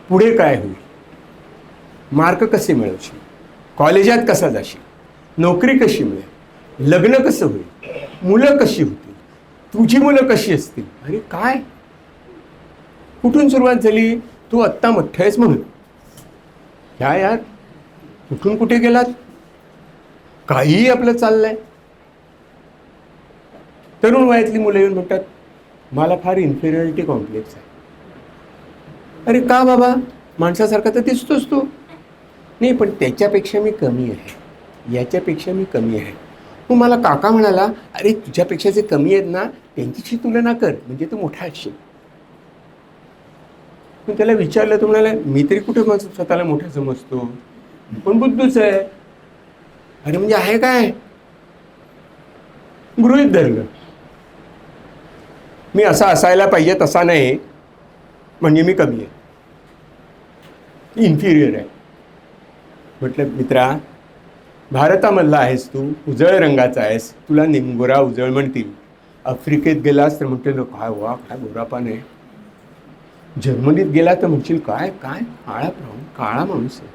पुढे काय होईल? मार्क कसे मिळवशील? कॉलेजात कसा जाशील? नोकरी कशी मिळेल? लग्न कसं होईल? मुलं कशी होतील? तुझी मुलं कशी असतील? अरे काय, कुठून सुरुवात झाली? तू आत्ता मोठं आहेस म्हणून. यार कुठून कुठे गेलात? काहीही आपलं चाललंय. तरुण वयातली मुलं येऊन म्हणतात मला फार इन्फेरियरिटी कॉम्प्लेक्स आहे. अरे का बाबा, माणसासारखा तर दिसतोस तू. नाही पण त्याच्यापेक्षा मी कमी आहे, याच्यापेक्षा मी कमी आहे. मग मला काका म्हणाला अरे तुझ्यापेक्षा जे कमी आहेत ना त्यांच्याशी तुलना कर म्हणजे तू मोठा असशील. मी त्याला विचारलं, तो म्हणाला मी तरी कुठे स्वतःला मोठा समजतो, पण बुद्धूच आहे. अरे म्हणजे आहे काय? गृहीत धरलं मी असा असायला पाहिजे तसा नाही म्हणजे मी कमी आहे, इन्फिरियर आहे. म्हटलं मित्रा, भारतामधला आहेस तू, उजळ रंगाचा आहेस, तुला निमगोरा उजळ म्हणतील. आफ्रिकेत गेलास तर म्हणतील काय वा काय गोरापान आहे. जर्मनीत गेला तर म्हणशील काय काय काळा माणूस आहे.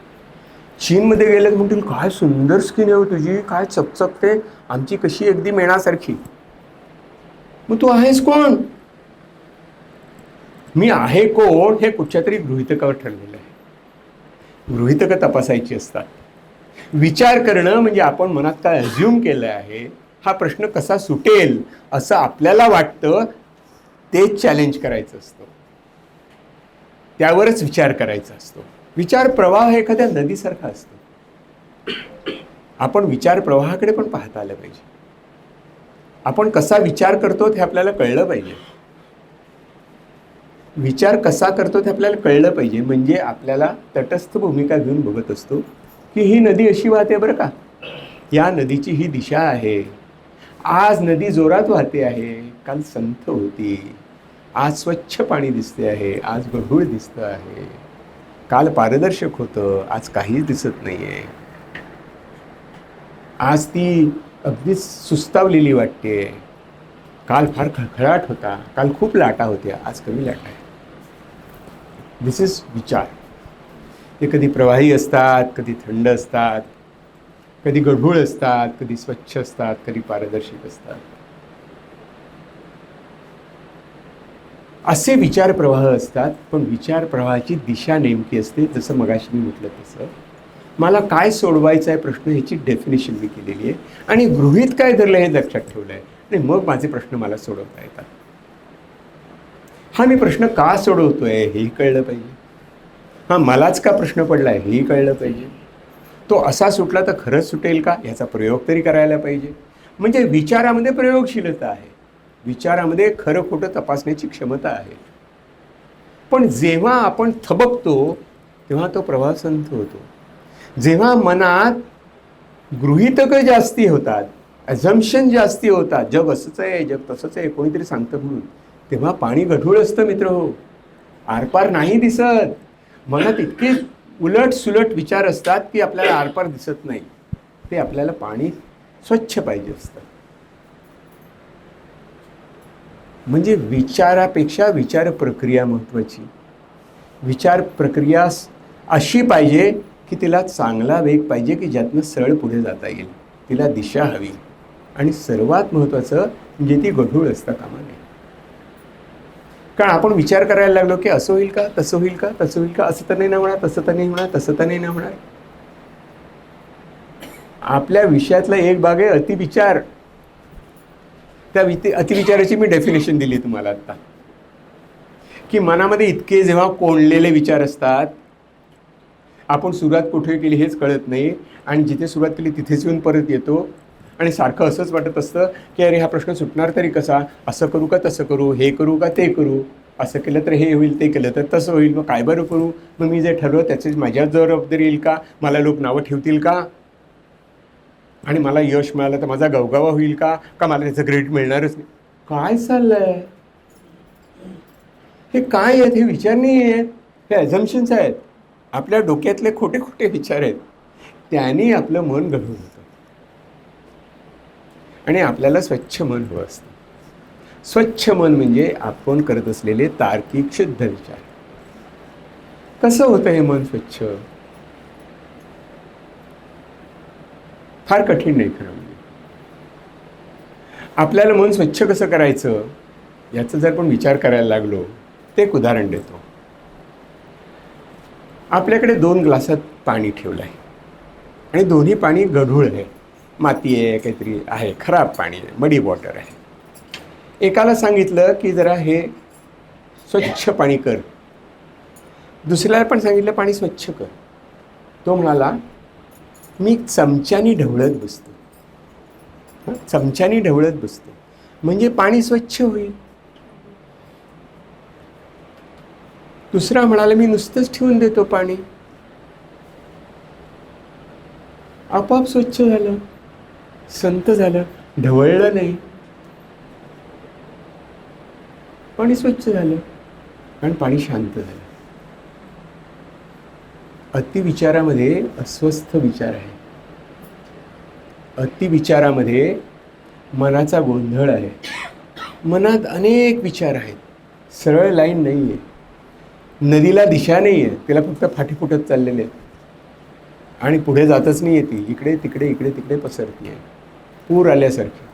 चीनमध्ये गेलं तर म्हणतील काय सुंदर स्किन आहे तुझी, काय चकचकते, आमची कशी अगदी मेणासारखी. मग तू आहेस कोण? मी आहे कोण हे कुठच्या तरी गृहीतकावर ठरलेलं आहे. गृहीतकं तपासायची असतात. विचार करणं म्हणजे आपण मनात काय अज्युम केलं आहे, हा प्रश्न कसा सुटेल असं आपल्याला वाटतं तेच चॅलेंज करायचं असतं, त्यावरच विचार करायचा असतो. विचार प्रवाह एखाद्या नदीसारखा असतो. आपण विचार प्रवाहाकडे पण पाहता आलं पाहिजे. आपण कसा विचार करतो हे आपल्याला कळलं पाहिजे. विचार कसा करतो ते आपल्याला कळलं पाहिजे. म्हणजे आपल्याला तटस्थ भूमिका घेऊन बघत असतो की ही नदी अशी वाहते बरं का, या नदीची ही दिशा आहे. आज नदी जोरात वाहते आहे, काल संथ होती. आज स्वच्छ पाणी दिसते आहे, आज गढूळ दिसतं आहे. काल पारदर्शक होतं, आज काहीच दिसत नाही आहे. आज ती अगदीच सुस्तावलेली वाटते. काल फार खळखळाट होता, काल खूप लाटा होत्या, आज कमी लाटा आहे. दिस इज विचार. ते कधी प्रवाही असतात, कधी थंड असतात, कधी गढूळ असतात, कधी स्वच्छ असतात, कधी पारदर्शक असतात. असे विचार प्रवाह असतात. पण विचार प्रवाहाची दिशा नेमकी असते. जसं मगाशी मी म्हटलं तसं मला काय सोडवायचं आहे प्रश्न, ह्याची डेफिनेशन मी केलेली आहे आणि गृहीत काय धरलं हे लक्षात ठेवलं आहे आणि मग माझे प्रश्न मला सोडवता येतात. हा मी प्रश्न का सोडवतोय हेही कळलं पाहिजे. हा मलाच का प्रश्न पडला आहे हेही कळलं पाहिजे. तो असा सुटला तर खरंच सुटेल का याचा प्रयोग तरी करायला पाहिजे. म्हणजे विचारामध्ये प्रयोगशीलता आहे, विचारामध्ये खरं खोटं तपासण्याची क्षमता आहे. पण जेव्हा आपण थबकतो तेव्हा तो प्रवाह संथ होतो. जेव्हा मनात गृहीतकं जास्ती होतात, अझम्पशन जास्ती होतात, जग असंच आहे, जग तसंच आहे, कोणीतरी सांगतं म्हणून, तेव्हा पाणी गढूळ असतं मित्र हो, आरपार नाही दिसत. मनात इतके उलट सुलट विचार असतात की आपल्याला आरपार दिसत नाही. ते आपल्याला पाणी स्वच्छ पाहिजे असतं. म्हणजे विचारापेक्षा विचार प्रक्रिया महत्त्वाची. विचार प्रक्रिया अशी पाहिजे की तिला चांगला वेग पाहिजे की ज्यातनं सरळ पुढे जाता येईल, तिला दिशा हवी. आणि सर्वात महत्त्वाचं म्हणजे ती गढूळ असता कामा नये. कारण आपण विचार करायला लागलो की असं होईल का, तसं होईल का, तसं होईल का, असं तर नाही ना होणार, तसं तर नाही होणार, तसं तर नाही ना होणार. आपल्या विषयातला एक भाग आहे अतिविचार. त्या अतिविचाराची मी डेफिनेशन दिली तुम्हाला आता, की मनामध्ये इतके जेव्हा कोंडलेले विचार असतात, आपण सुरुवात कुठे केली हेच कळत नाही आणि जिथे सुरुवात केली तिथेच येऊन परत येतो आणि सारखं असंच वाटत असतं की अरे हा प्रश्न सुटणार तरी कसा, असं करू का तसं करू, हे करू का ते करू, असं केलं तर हे होईल, ते केलं तर तसं होईल, मग काय बरं करू, मग मी जे ठरवलं त्याची माझ्या जबाबदारी येईल का, मला लोक नावं ठेवतील का, आणि मला यश मिळालं तर माझा गवगावा होईल का, का मला त्याचं क्रेडिट मिळणारच नाही. काय चाललंय हे, काय आहेत हे, विचार नाही आहेत, हे ॲझम्पशन्स आहेत, आपल्या डोक्यातले खोटे खोटे विचार आहेत. त्यांनी आपलं मन गढूळ होतं आणि आपल्याला स्वच्छ मन हवं असतं. स्वच्छ मन म्हणजे आपण करत असलेले तार्किक शुद्ध विचार. कसं होतं हे मन स्वच्छ? फार कठीण नाही खरं म्हणजे. आपल्याला मन स्वच्छ कसं करायचं याचा जर पण विचार करायला लागलो, ते एक उदाहरण देतो. आपल्याकडे 2 ग्लासात पाणी ठेवलं आहे आणि दोन्ही पाणी गढूळ आहे, माती आहे, काहीतरी आहे, खराब पाणी आहे, मडी वॉटर आहे. एकाला सांगितलं की जरा हे स्वच्छ पाणी कर, दुसऱ्याला पण सांगितलं पाणी स्वच्छ कर. तो म्हणाला मी चमच्यानी ढवळत बसतो, चमच्यानी ढवळत बसतो म्हणजे पाणी स्वच्छ होईल. दुसरा म्हणाला मी नुसतंच ठेवून देतो पाणी, आपोआप स्वच्छ झालं, संत झालं, ढवळलं नाही, पाणी स्वच्छ झालं आणि पाणी शांत झालं. अतिविचारामध्ये अस्वस्थ विचार आहे, अतिविचारामध्ये मनाचा गोंधळ आहे. मनात अनेक विचार आहेत, सरळ लाईन नाही आहे, नदीला दिशा नाही आहे, तिला फक्त फाटी फुटत चाललेले आहेत आणि पुढे जातच नाही आहे, ती इकडे तिकडे इकडे तिकडे पसरती आहे, पूर आल्यासारखी.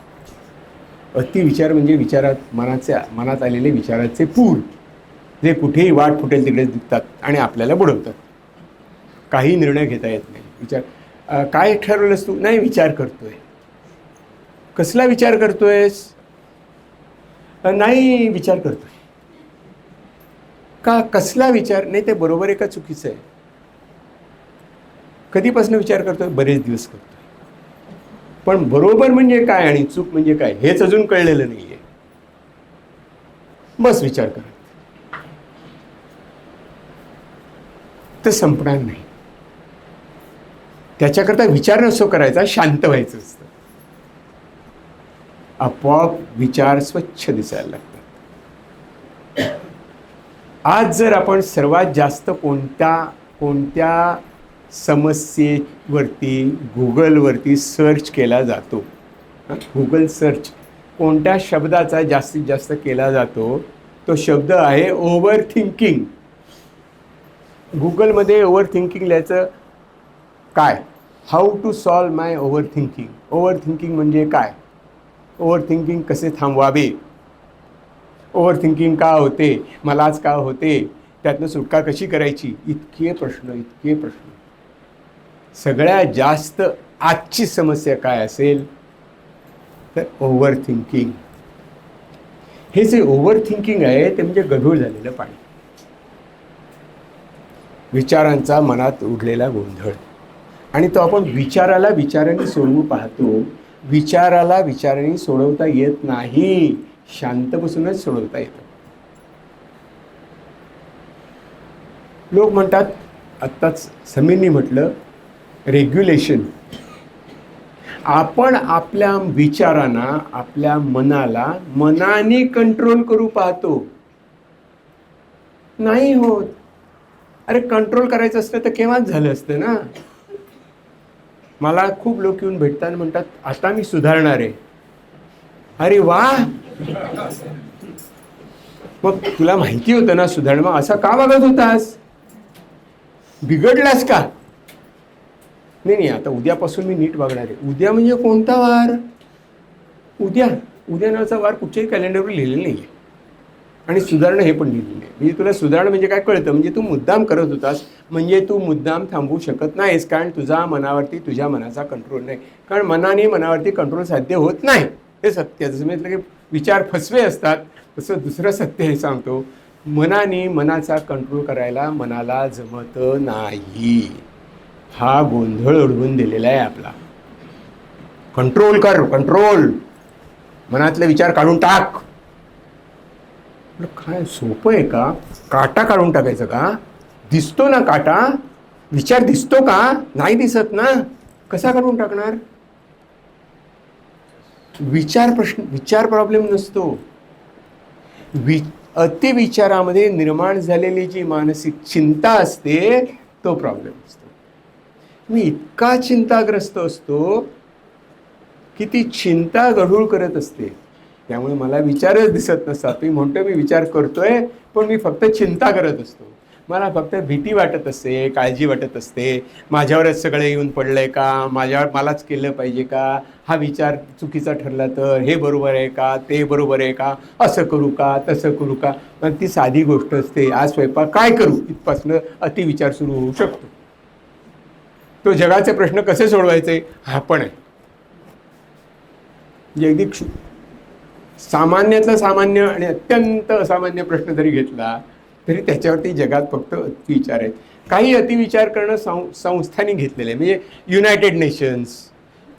अतिविचार म्हणजे मनात आलेले विचाराचे पूर, जे कुठेही वाट फुटेल तिकडे दिसतात आणि आपल्याला बुडवतात. काही निर्णय घेता येत नाही. विचार काय ठरवलंस तू? नाही, विचार करतोय. कसला विचार करतोयस? नाही, विचार करतोय. का? कसला विचार? नाही, ते बरोबर आहे का चुकीचं आहे? कधीपासून विचार करतोय? बरेच दिवस करतोय. पण बरोबर म्हणजे काय आणि चूक म्हणजे काय हेच अजून कळलेलं नाही आहे. बस विचार करा, ते संपणार नाही. त्याच्याकरता विचार नसतो करायचा, शांत व्हायचं असतं. आपोआप विचार स्वच्छ दिसायला लागतात. आज जर आपण सर्वात जास्त कोणत्या समस्येवरती गुगलवरती सर्च केला जातो, गुगल सर्च कोणत्या शब्दाचा जास्तीत जास्त केला जातो, तो शब्द आहे ओव्हर थिंकिंग. गुगलमध्ये ओव्हर थिंकिंग लिहायचं, काय, how to solve my over thinking. Over thinking म्हणजे काय, ओव्हर थिंकिंग कसे थांबवावे, ओव्हर थिंकिंग का होते, मलाच का होते, त्यातनं सुटका कशी करायची, इतके प्रश्न. सगळ्यात जास्त आजची समस्या काय असेल तर ओव्हर थिंकिंग. हे जे ओव्हर थिंकिंग आहे ते म्हणजे गढूळ झालेलं पाणी, विचारांचा मनात उडलेला गोंधळ. आणि तो आपण विचाराला विचारांनी सोडवू पाहतो. विचाराला विचारांनी सोडवता येत नाही, शांत बसूनच सोडवता येतं. लोक म्हणतात, आत्ताच समीरनी म्हटलं, रेग्युलेशन. आपण आपल्या विचारांना, आपल्या मनाने कंट्रोल करू पाहतो. नाही होत. अरे कंट्रोल करायचं असतं तर केव्हाच झालं असतं ना. मला खूप लोक येऊन भेटतात, म्हणतात आता मी सुधारणार आहे. अरे वा, मग तुला माहिती होतं ना सुधारण, मग असा का वागत होतास, बिघडलास का? नाही, आता उद्यापासून मी नीट वागणार आहे. उद्या म्हणजे कोणता वार? उद्या नावाचा वार कुठच्याही कॅलेंडरवर लिहिलेलं नाही आहे आणि सुधारणं हे पण लिहिलेलं आहे. म्हणजे तुला सुधारणं म्हणजे काय कळतं, म्हणजे तू मुद्दाम करत होतास, म्हणजे तू मुद्दाम थांबवू शकत नाहीस, कारण तुझ्या मनावरती तुझ्या मनाचा कंट्रोल नाही. कारण मनाने मनावरती कंट्रोल साध्य होत नाही, हे सत्य. जसं म्हटलं की विचार फसवे असतात, तसं दुसरं सत्य हे सांगतो, मनाने मनाचा कंट्रोल करायला मनाला जमत नाही. हा गोंधळ उडवून दिलेला आहे आपला. कंट्रोल कर, कंट्रोल, मनातले विचार काढून टाक. म्हटलं काय सोपं आहे का? काटा काढून टाकायचं का? दिसतो ना काटा? विचार दिसतो का? नाही दिसत ना, कसा काढून टाकणार? विचार प्रॉब्लेम नसतो. अतिविचारामध्ये निर्माण झालेली जी मानसिक चिंता असते तो प्रॉब्लेम असतो. मी इतका चिंताग्रस्त असतो की ती चिंता गढूळ करत असते. त्यामुळे मला विचारच दिसत नसतात. मी म्हणतो मी विचार करतोय, पण मी फक्त चिंता करत असतो. मला फक्त भीती वाटत असते, काळजी वाटत असते. माझ्यावरच सगळं येऊन पडलंय का? मलाच केलं पाहिजे का? हा विचार चुकीचा ठरला तर? हे बरोबर आहे का? ते बरोबर आहे का? असं करू का? तसं करू का? पण ती साधी गोष्ट असते, आज स्वयंपाक काय करू? इथपासनं अतिविचार सुरू होऊ शकतो. तो जगाचे प्रश्न कसे सोडवायचे हा पण आहे. अगदी सामान्यातला सामान्य आणि अत्यंत असामान्य प्रश्न जरी घेतला तरी त्याच्यावरती जगात फक्त अतिविचार आहेत. काही अतिविचार करणं संस्थांनी घेतलेलं आहे. म्हणजे युनायटेड नेशन्स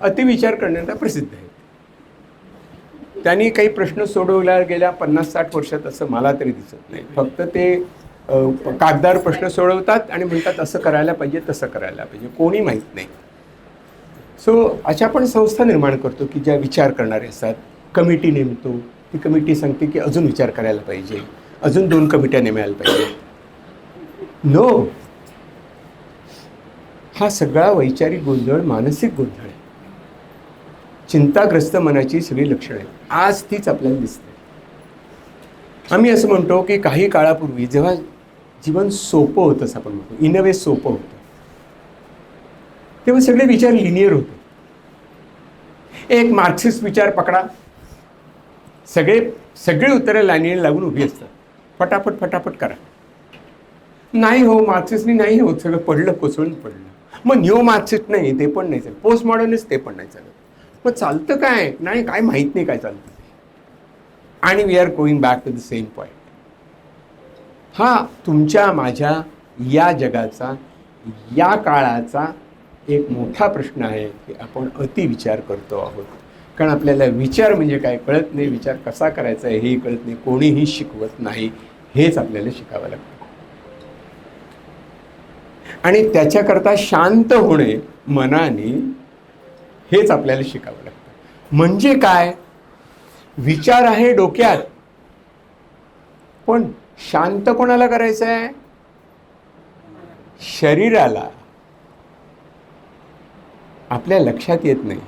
अतिविचार करण्याचा प्रसिद्ध आहे. त्यांनी काही प्रश्न सोडवल्या गेल्या 50-60 वर्षात असं मला तरी दिसत नाही. फक्त ते कागदावर प्रश्न सोडवतात आणि म्हणतात असं करायला पाहिजे, तसं करायला पाहिजे. कोणी माहीत नाही. सो अशा पण संस्था निर्माण करतो की ज्या विचार करणारे असतात. कमिटी नेमतो, ती कमिटी सांगते की अजून विचार करायला पाहिजे, अजून 2 कमिट्या नेमायला पाहिजे. नो, हा सगळा वैचारिक गोंधळ मानसिक गोंधळ आहे. चिंताग्रस्त मनाची सगळी लक्षणं आहेत. आज तीच आपल्याला दिसते. आम्ही असं म्हणतो की काही काळापूर्वी जेव्हा जीवन सोपं होतं, असं आपण म्हणतो इन अ वे सोपं होतं, तेव्हा सगळे विचार लिनियर होते. एक मार्क्सिस्ट विचार पकडा, सगळे उत्तरं लाईनीला लागून उभी असतात. फटाफट करा. नाही हो, मार्क्सिस्टनी नाही होत, सगळं पडलं, कोसळून पडलं. मग न्यू मार्क्सिस्ट नाही, ते पण नाही चालत. पोस्ट मॉडर्निस्ट, ते पण नाही चालत. मग चालतं काय? नाही, काय माहीत नाही काय चालतं. आणि we are going back to the same point. हा तुमच्या माझ्या या जगाचा, या काळाचा एक मोठा प्रश्न आहे की आपण अतिविचार करतो आहोत. कारण आपल्याला विचार म्हणजे काय कळत नाही, विचार कसा करायचा आहे हेही कळत नाही, कोणीही शिकवत नाही. हेच आपल्याला शिकावं लागतं. आणि त्याच्याकरता शांत होणे मनाने, हेच आपल्याला शिकावं लागतं. म्हणजे काय? विचार आहे डोक्यात, पण शांत कोणाला करायचं आहे? शरीराला. आपल्या लक्षात येत नाही.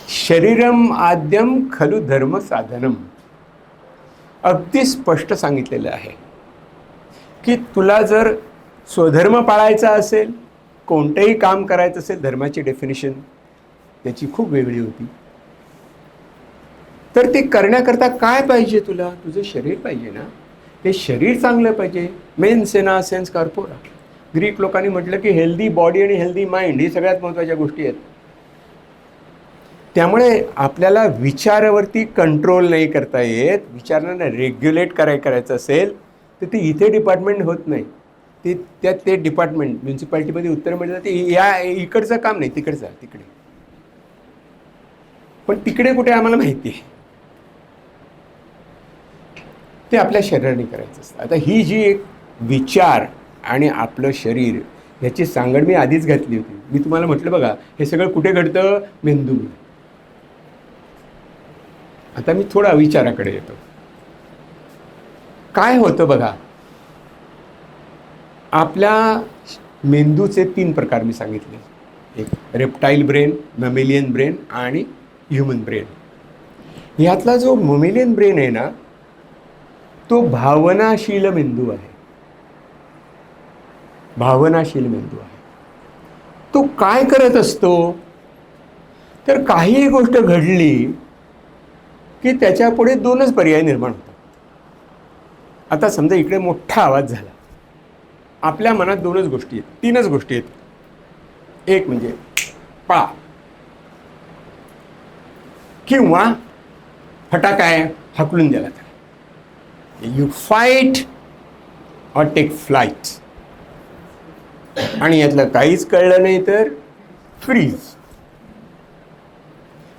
शरीरम आद्यम खलु धर्म साधनम. अगदी स्पष्ट सांगितलेलं आहे की तुला जर स्वधर्म पाळायचा असेल, कोणतंही काम करायचं असेल, धर्माची डेफिनेशन त्याची खूप वेगळी होती. तर ते करण्याकरता काय पाहिजे? तुला तुझं शरीर पाहिजे ना. ते शरीर चांगलं पाहिजे. मेन सेना सेन्स कॉर्पोरा. ग्रीक लोकांनी म्हटलं की हेल्दी बॉडी आणि हेल्दी माइंड ही सगळ्यात महत्त्वाच्या गोष्टी आहेत. त्यामुळे आपल्याला विचारावरती कंट्रोल नाही करता येत. विचारांना रेग्युलेट करायचं असेल तर ते इथे डिपार्टमेंट होत नाही. ते डिपार्टमेंट म्युन्सिपाल्टीमध्ये उत्तर मिळतं ते या इकडचं काम नाही, तिकडचं तिकडे. पण तिकडे कुठे आम्हाला माहिती आहे. ते आपल्या शरीराने करायचं असतं. आता ही जी एक विचार आणि आपलं शरीर ह्याची सांगड मी आधीच घातली होती. मी तुम्हाला म्हटलं बघा, हे सगळं कुठे घडतं? मेंदूमध्ये. आता मी थोडा विचाराकडे येतो. काय होतं बघा, आपल्या मेंदूचे 3 प्रकार मी सांगितले. एक रेप्टाईल ब्रेन, मॅमेलियन ब्रेन आणि ह्युमन ब्रेन. ह्यातला जो मॅमेलियन ब्रेन आहे ना, तो भावनाशील मेंदू आहे. भावनाशील मेंदू आहे. तो काय करत असतो? तर काही गोष्ट घडली की त्याच्या पुढे 2च पर्याय निर्माण होतात. आता समजा इकडे मोठा आवाज झाला, आपल्या मनात 2च गोष्टी आहेत, 3च गोष्टी आहेत. एक म्हणजे पळा, किंवा फटाका आहे हाकलून द्यायला. You fight or take flight. आणि यातलं काहीच कळलं नाही तर फ्रीज.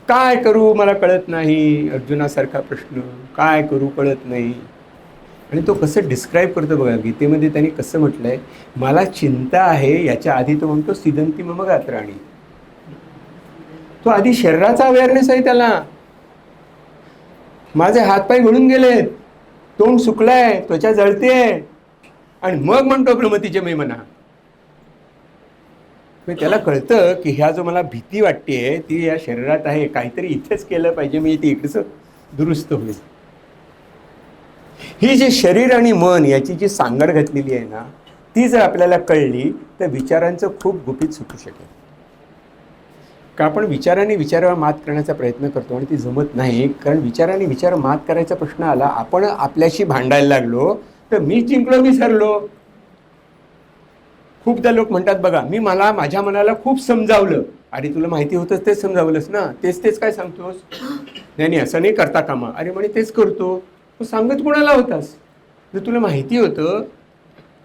काय करू मला कळत नाही, अर्जुनासारखा प्रश्न. काय करू कळत नाही. आणि तो कसं डिस्क्राईब करतो बघा, गीतेमध्ये त्यांनी कसं म्हटलंय, मला चिंता आहे याच्या आधी तो म्हणतो सिदंती मम गात्राणी. तो आधी शरीराचा अवेअरनेस आहे त्याला. माझे हातपाय गळून गेलेत, तोंड सुकलंय, त्वचा जळतेय, आणि मग म्हणतो प्रमतीचे मे मना. त्याला कळतं की ह्या जो मला भीती वाटतेय ती या शरीरात आहे, काहीतरी इथेच केलं पाहिजे, मी ती इकडचं दुरुस्त होईल. ही जे शरीर आणि मन याची जी सांगड घातलेली आहे ना, ती जर आपल्याला कळली तर विचारांचं खूप गुपित सुटू शकेल. का आपण विचाराने विचारावर मात करण्याचा प्रयत्न करतो आणि ती जमत नाही, कारण विचाराने विचार मात करायचा प्रश्न आला, आपण आपल्याशी भांडायला लागलो तर मी जिंकलो, मी सरलो. खूपदा लोक म्हणतात बघा, मला माझ्या मनाला खूप समजावलं. अरे तुला माहिती होतंच तेच समजावलंस ना, तेच काय सांगतोस? नाही असं नाही करता कामा. अरे म्हणे तेच करतो. तू सांगत कोणाला होतास? जर तुला माहिती होतं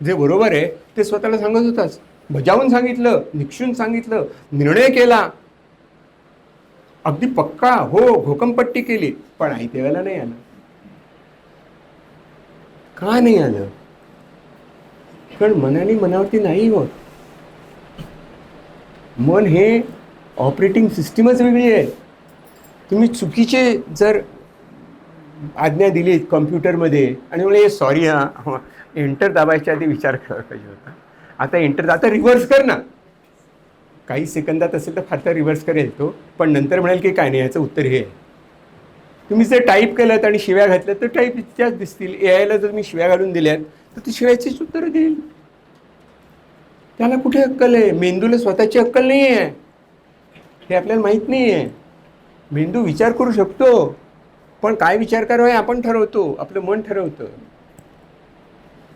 जे बरोबर आहे ते स्वतःला सांगत होतास, बजावून सांगितलं, निक्षून सांगितलं, निर्णय केला, अगदी पक्का हो घोकमपट्टी केली, पण आई तेव्हाला नाही आलं. का नाही आलं? कारण मनाने मनावरती नाही होत. मन हे ऑपरेटिंग सिस्टीमच वेगळी आहे. तुम्ही चुकीचे जर आज्ञा दिली कॉम्प्युटरमध्ये आणि म्हणजे सॉरी हां एंटर दाबायच्या आधी विचार करायला पाहिजे होता, आता रिव्हर्स कर ना, काही सेकंदात असेल तर फार तर रिव्हर्स करेल तो, पण नंतर म्हणेल की काय नाही, याचं उत्तर हे आहे. तुम्ही जर टाईप केलं आणि शिव्या घातल्या तर टाईप इतक्याच दिसतील. एआयला जर तुम्ही शिव्या घालून दिल्यात तर ती शिव्याचीच उत्तरं देईल. त्याला कुठे अक्कल आहे? मेंदूला स्वतःची अक्कल नाही आहे, हे आपल्याला माहीत नाही आहे. मेंदू विचार करू शकतो, पण काय विचार करावा हे आपण ठरवतो, आपलं मन ठरवतं.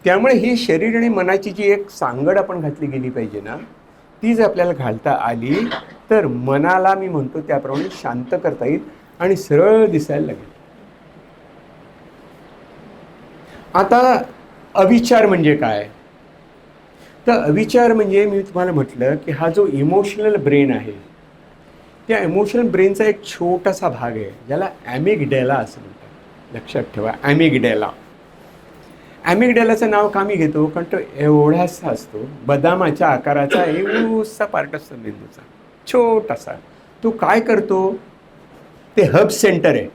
त्यामुळे ही शरीर आणि मनाची जी एक सांगड आपण घातली गेली पाहिजे ना, ती जर आपल्याला घालता आली तर मनाला मी म्हणतो त्याप्रमाणे शांत करता येईल आणि सरळ दिसायला लागेल. आता अविचार म्हणजे काय? तर अविचार म्हणजे मी तुम्हाला म्हटलं की हा जो इमोशनल ब्रेन आहे, त्या इमोशनल ब्रेनचा एक छोटासा भाग आहे ज्याला ॲमिगडॅला असं म्हणतात. लक्षात ठेवा, ॲमिगडॅला. ॲमिगडॅलाचं नाव का मी घेतो? कारण तो एवढासा असतो, बदामाच्या आकाराचा एवढासा पार्ट असतो मेंदूचा, छोटासा. तो काय करतो? ते हब सेंटर आहे.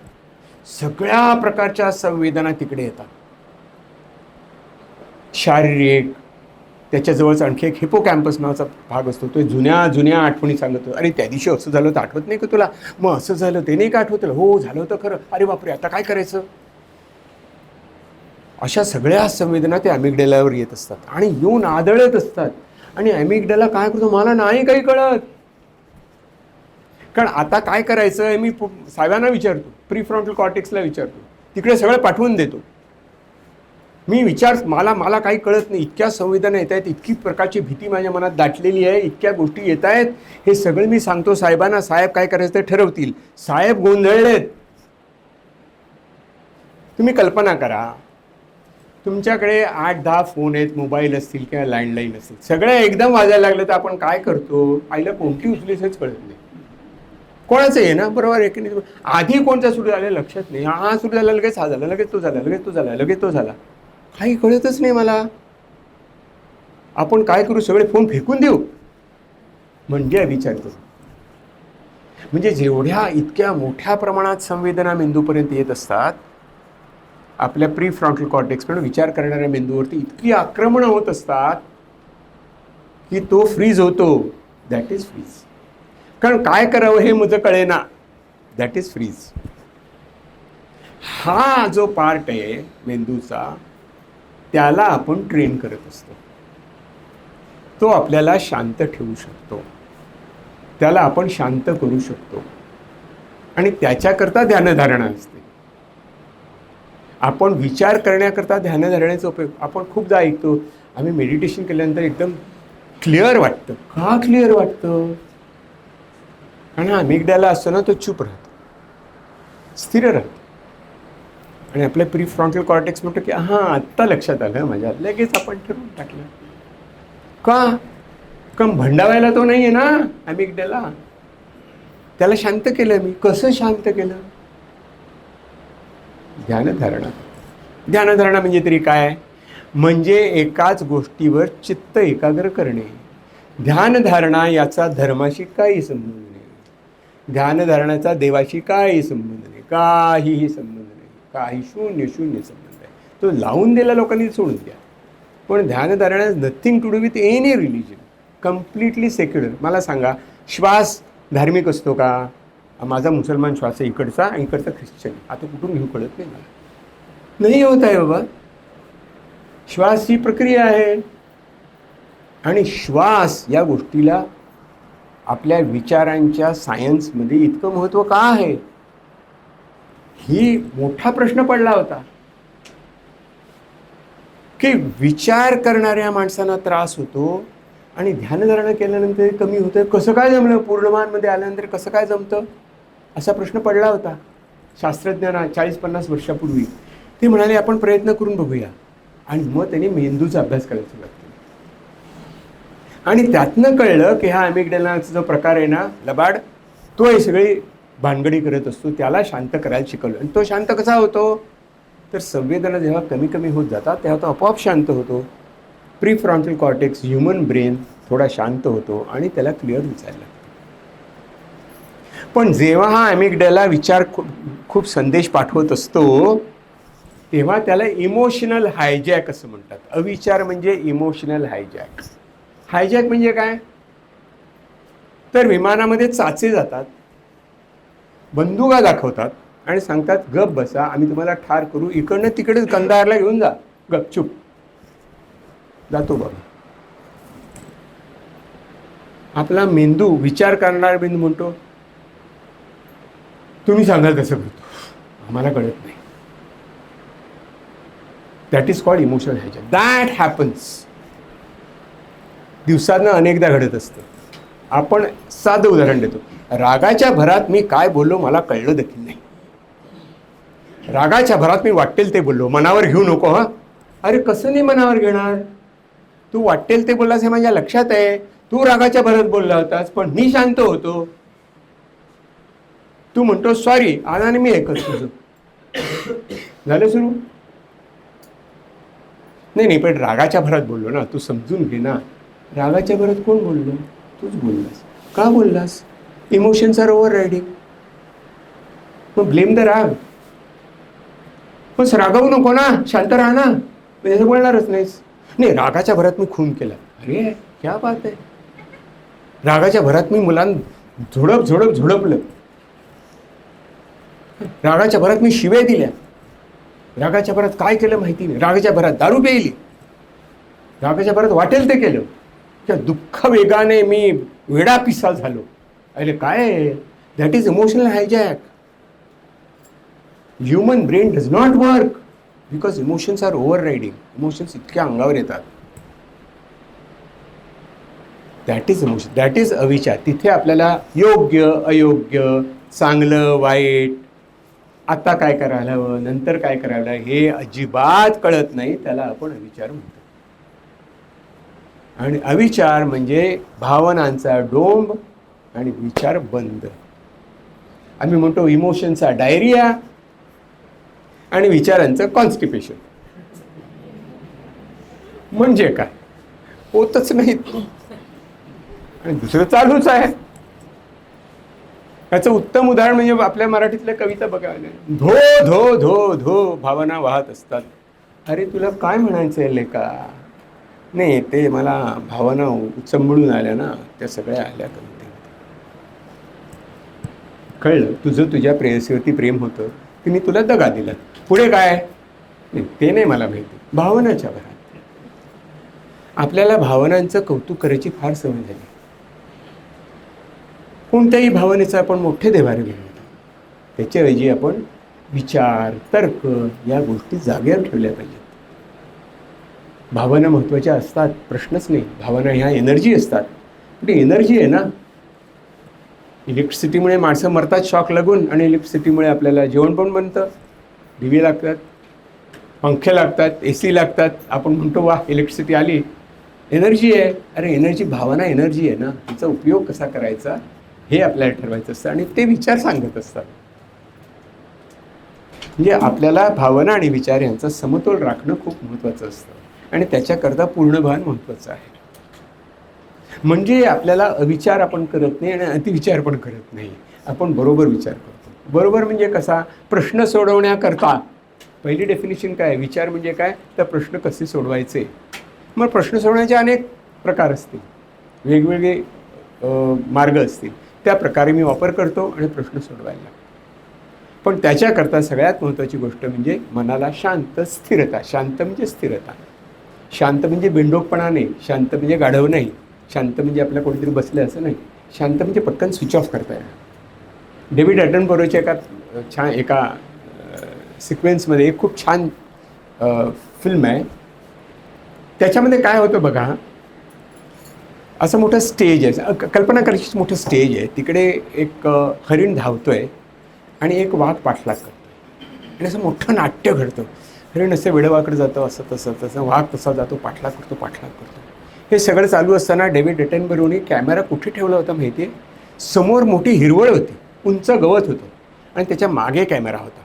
सगळ्या प्रकारच्या संवेदना तिकडे येतात. शारीरिक, त्याच्याजवळच आणखी एक हिपोकॅम्पस नावाचा भाग असतो, तो जुन्या आठवणी सांगतो. अरे त्या दिवशी असं झालं होतं, आठवत नाही का तुला? मग असं झालं, ते नाही का आठवत तुला? हो झालं होतं खरं. अरे बापरे, आता काय करायचं? अशा सगळ्या संवेदना त्या ॲमिगडॅलावर येत असतात आणि येऊन आदळत असतात. आणि ॲमिगडॅला काय करतो? मला नाही काही कळत. कारण आता काय करायचं हे मी साहेबांना विचारतो, प्रीफ्रंटल कॉर्टेक्सला विचारतो, तिकडे सगळं पाठवून देतो. मी मला काही कळत नाही, इतक्या संवेदना येत आहेत, इतकी प्रकारची भीती माझ्या मनात दाटलेली आहे, इतक्या गोष्टी येत आहेत, हे सगळं मी सांगतो साहेबांना. साहेब काय करायचं ते ठरवतील. साहेब गोंधळलेत. तुम्ही कल्पना करा, तुमच्याकडे 8-10 फोन आहेत, मोबाईल असतील किंवा लँडलाईन असतील, सगळ्या एकदम वाजायला लागलं तर आपण काय करतो? आईला कोणती उचलीच कळत नाही. कोणाचं आहे ना, बरोबर आहे की नाही? आधी कोणता सुरू झालं लक्षात नाही. हा सुरू झाला, लगेच हा झाला, लगेच तो झाला, लगेच तो झाला, लगेच तो झाला, काही कळतच नाही मला. आपण काय करू? सगळे फोन फेकून देऊ म्हणजे विचार करू. म्हणजे जेवढ्या इतक्या मोठ्या प्रमाणात संवेदना मेंदूपर्यंत येत असतात, आपल्या प्रीफ्रंटल कॉर्टेक्सकडून विचार करणाऱ्या मेंदूवरती इतकी आक्रमणं होत असतात की तो फ्रीज होतो. That is freeze. कारण काय करावं हे मुझं कळेना. That is freeze. हा जो पार्ट आहे मेंदूचा, त्याला आपण ट्रेन करत असतो. तो आपल्याला शांत ठेवू शकतो, त्याला आपण शांत करू शकतो आणि त्याच्याकरता ध्यानधारणा असते. आपण विचार करण्याकरता ध्यानधारणेचा उपयोग आपण खूपदा ऐकतो. आम्ही मेडिटेशन केल्यानंतर एकदम क्लिअर वाटतं. का क्लिअर वाटतं? कारण हा अमिगडाला असतो ना, तो चूप राहतो, स्थिर राहतो. आणि आपल्या प्रीफ्रंटल कॉर्टेक्स म्हणतो की हां आत्ता लक्षात आलं माझ्या, लगेच आपण ठरवून टाकलं. का भंडावायला तो नाही आहे ना अमिगडाला, त्याला शांत केलं मी. कसं शांत केलं? ध्यानधारणा. ध्यानधारणा म्हणजे तरी काय? म्हणजे एकाच गोष्टीवर चित्त एकाग्र करणे. ध्यानधारणा याचा धर्माशी काही संबंध नाही, ध्यानधारणाचा देवाशी काही संबंध नाही, काहीही संबंध नाही, काही शून्य शून्य संबंध आहे. तो लावून दिला लोकांनी, सोडून द्या. पण ध्यानधारणा nothing to do with any religion, completely secular. मला सांगा, श्वास धार्मिक असतो का? माझा मुसलमान श्वास आहे इकडचा, इकडचा ख्रिश्चन, आता कुठून घेऊ कळत नाही मला. नाही होत आहे बाबा. श्वास ही प्रक्रिया आहे. आणि श्वास या गोष्टीला आपल्या विचारांच्या सायन्समध्ये इतकं महत्त्व का आहे, ही मोठा प्रश्न पडला होता. की विचार करणाऱ्या माणसांना त्रास होतो आणि ध्यानधारणा केल्यानंतर कमी होतं. कसं काय जमलं? पूर्णमानमध्ये आल्यानंतर कसं काय जमतं, असा प्रश्न पडला होता शास्त्रज्ञांना 40-50 वर्षापूर्वी. ते म्हणाले आपण प्रयत्न करून बघूया. आणि मग त्यांनी मेंदूचा अभ्यास करायला सुरुवात केली. आणि त्यातनं कळलं की हा अमिगडालाचा जो प्रकार आहे ना, लबाड, तो हे सगळी भानगडी करत असतो, त्याला शांत करायला शिकवलं. आणि तो शांत कसा होतो? तर संवेदना जेव्हा कमी कमी होत जातात तेव्हा तो आपोआप शांत होतो. प्रीफ्रॉन्टल कॉर्टेक्स, ह्युमन ब्रेन थोडा शांत होतो आणि त्याला क्लिअर दिसायला लागतं. पण जेव्हा हा अमिगडाला विचार खूप संदेश पाठवत असतो तेव्हा त्याला इमोशनल हायजॅक असं म्हणतात. अविचार म्हणजे इमोशनल हायजॅक. हायजॅक म्हणजे काय? तर विमानामध्ये चाचे जातात, बंदुका दाखवतात आणि सांगतात गप बसा, आम्ही तुम्हाला ठार करू, इकडनं तिकडे कंदारला घेऊन जा, गपचूप. जातो बाबा. आपला मेंदू, विचार करणारा मेंदू म्हणतो तुम्ही सांगाल तसं करतो, आम्हाला कळत नाही. That is called emotional hijack. That happens. दिवसातनं अनेकदा घडत असतं. आपण साधं उदाहरण देतो. रागाच्या भरात मी काय बोललो मला कळलं देखील नाही. रागाच्या भरात मी वाटेल ते बोललो, मनावर घेऊ नको. हा, अरे कसं नाही मनावर घेणार? तू वाटेल ते बोललास हे माझ्या लक्षात आहे. तू रागाच्या भरात बोलला होतास, पण मी शांत होतो. तू म्हणतो सॉरी, आणाने मी ऐकत तुझं. झालं सुरू? नाही, पण रागाच्या भरात बोललो ना, तू समजून घे ना. रागाच्या भरात कोण बोललो? तूच बोललास. का बोललास? Emotions are over riding. मग ब्लेम द राग. पण रागवू नको ना, शांत राहा ना, म्हणजे बोलणारच नाहीस. नाही, रागाच्या भरात मी खून केला. अरे क्या बात आहे. रागाच्या भरात मी मुलांना झोडपलं. रागाच्या भरात मी शिव्या दिल्या. रागाच्या भरात काय केलं माहिती नाही. रागाच्या भरात दारू प्यायली. रागाच्या भरात वाटेल ते केलं. त्या दुःख वेगाने मी वेडा पिसा झालो. अरे काय? That is emotional hijack. Human brain does not work because emotions are over riding. Emotions इतक्या अंगावर येतात. That is emotion, that is अविचार. तिथे आपल्याला योग्य अयोग्य, चांगलं वाईट, आता काय करायला हवं, नंतर काय करायला, हे अजिबात कळत नाही. त्याला आपण अविचार म्हणतो. आणि अविचार म्हणजे भावनांचा डोंब आणि विचार बंद. आम्ही म्हणतो इमोशनचा डायरिया आणि विचारांचं कॉन्स्टिपेशन. म्हणजे काय? होतच नाही आणि दुसरं चालूच आहे. याचं उत्तम उदाहरण म्हणजे आपल्या मराठीतल्या कविता बघा. धो धो धो धो भावना वाहत असतात. अरे तुला काय म्हणायचं आहे लेका? नाही, ते मला भावना उचंबळून आल्या ना, त्या सगळ्या आल्या कवितेमध्ये. कळलं? तुझं तुझ्या प्रेयसीवरती प्रेम होतं, तिने तुला दगा दिला. पुढे काय? नाही, ते नाही मला माहिती. भावनाच्या भरात आपल्याला भावनांचं कौतुक करायची फार सवय झाली. कोणत्याही भावनेचा आपण मोठे देवारे बनवतो. त्याच्याऐवजी आपण विचार, तर्क या गोष्टी जागेवर ठेवल्या पाहिजेत. भावना महत्त्वाच्या असतात, प्रश्नच नाही. भावना ह्या एनर्जी असतात. पण एनर्जी आहे ना. इलेक्ट्रिसिटीमुळे माणसं मरतात शॉक लागून, आणि इलेक्ट्रिसिटीमुळे आपल्याला जेवण पण बनतं, दिवे लागतात, पंखे लागतात, AC लागतात. आपण म्हणतो वा इलेक्ट्रिसिटी आली, एनर्जी आहे. अरे एनर्जी, भावना एनर्जी आहे ना. तिचा उपयोग कसा करायचा हे आपल्याला ठरवायचं असतं आणि ते विचार सांगत असतात. म्हणजे आपल्याला भावना आणि विचार यांचा समतोल राखणं खूप महत्त्वाचं असतं आणि त्याच्याकरता पूर्ण भान महत्त्वाचं आहे. म्हणजे आपल्याला अविचार आपण करत नाही आणि अतिविचार पण करत नाही, आपण बरोबर विचार करतो. बरोबर म्हणजे कसा? प्रश्न सोडवण्याकरता पहिली डेफिनेशन काय? विचार म्हणजे काय? तर प्रश्न कसे सोडवायचे. मग प्रश्न सोडवण्याचे अनेक प्रकार असतील, वेगवेगळे मार्ग असतील, त्या प्रकारे मी वापर करतो आणि प्रश्न सोडवायला लागतो. पण त्याच्याकरता सगळ्यात महत्त्वाची गोष्ट म्हणजे मनाला शांत, स्थिरता. शांत म्हणजे स्थिरता. शांत म्हणजे बिंडोकपणा नाही, शांत म्हणजे गाढव नाही, शांत म्हणजे आपल्या कोणीतरी बसलं असं नाही, शांत म्हणजे पटकन स्विच ऑफ करता येणार. डेव्हिड ॲटनबरोच्या एका सिक्वेन्समध्ये एक खूप छान फिल्म आहे. त्याच्यामध्ये काय होतं बघा, असं मोठं स्टेज आहे, कल्पना करायची मोठं स्टेज आहे. तिकडे एक हरिण धावतोय आणि एक वाघ पाठलाग करतो आणि असं मोठं नाट्य घडतं. हरिण असं वेडवाकडे जातं, असं तसं तसं, वाघ तसा जातो, पाठलाग करतो. हे सगळं चालू असताना डेव्हिड एटनबरोने कॅमेरा कुठे ठेवला होता माहिती आहे? समोर मोठी हिरवळ होती, उंच गवत होतं आणि त्याच्या मागे कॅमेरा होता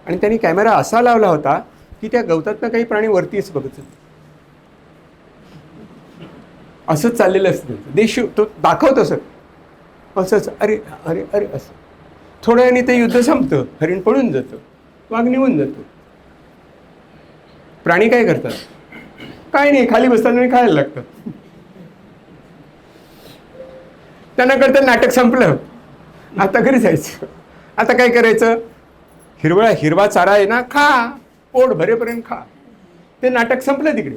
आणि त्यांनी कॅमेरा असा लावला होता की त्या गवतातनं काही प्राणी वरतीच बघत होते. असंच चाललेलं असतं. तो दाखवत असंच अरे अरे अरे असं. थोड्या वेळाने ते युद्ध संपतं, हरिण पळून जातं, वाघ निघून जातो. प्राणी काय करतात? काय नाही, खाली बसतात आणि खायला लागतात. त्यांना कळतं नाटक संपलं, आता घरी जायचं. आता काय करायचं? हिरवा चारा आहे ना, खा, पोट भरेपर्यंत खा. ते नाटक संपलं तिकडे.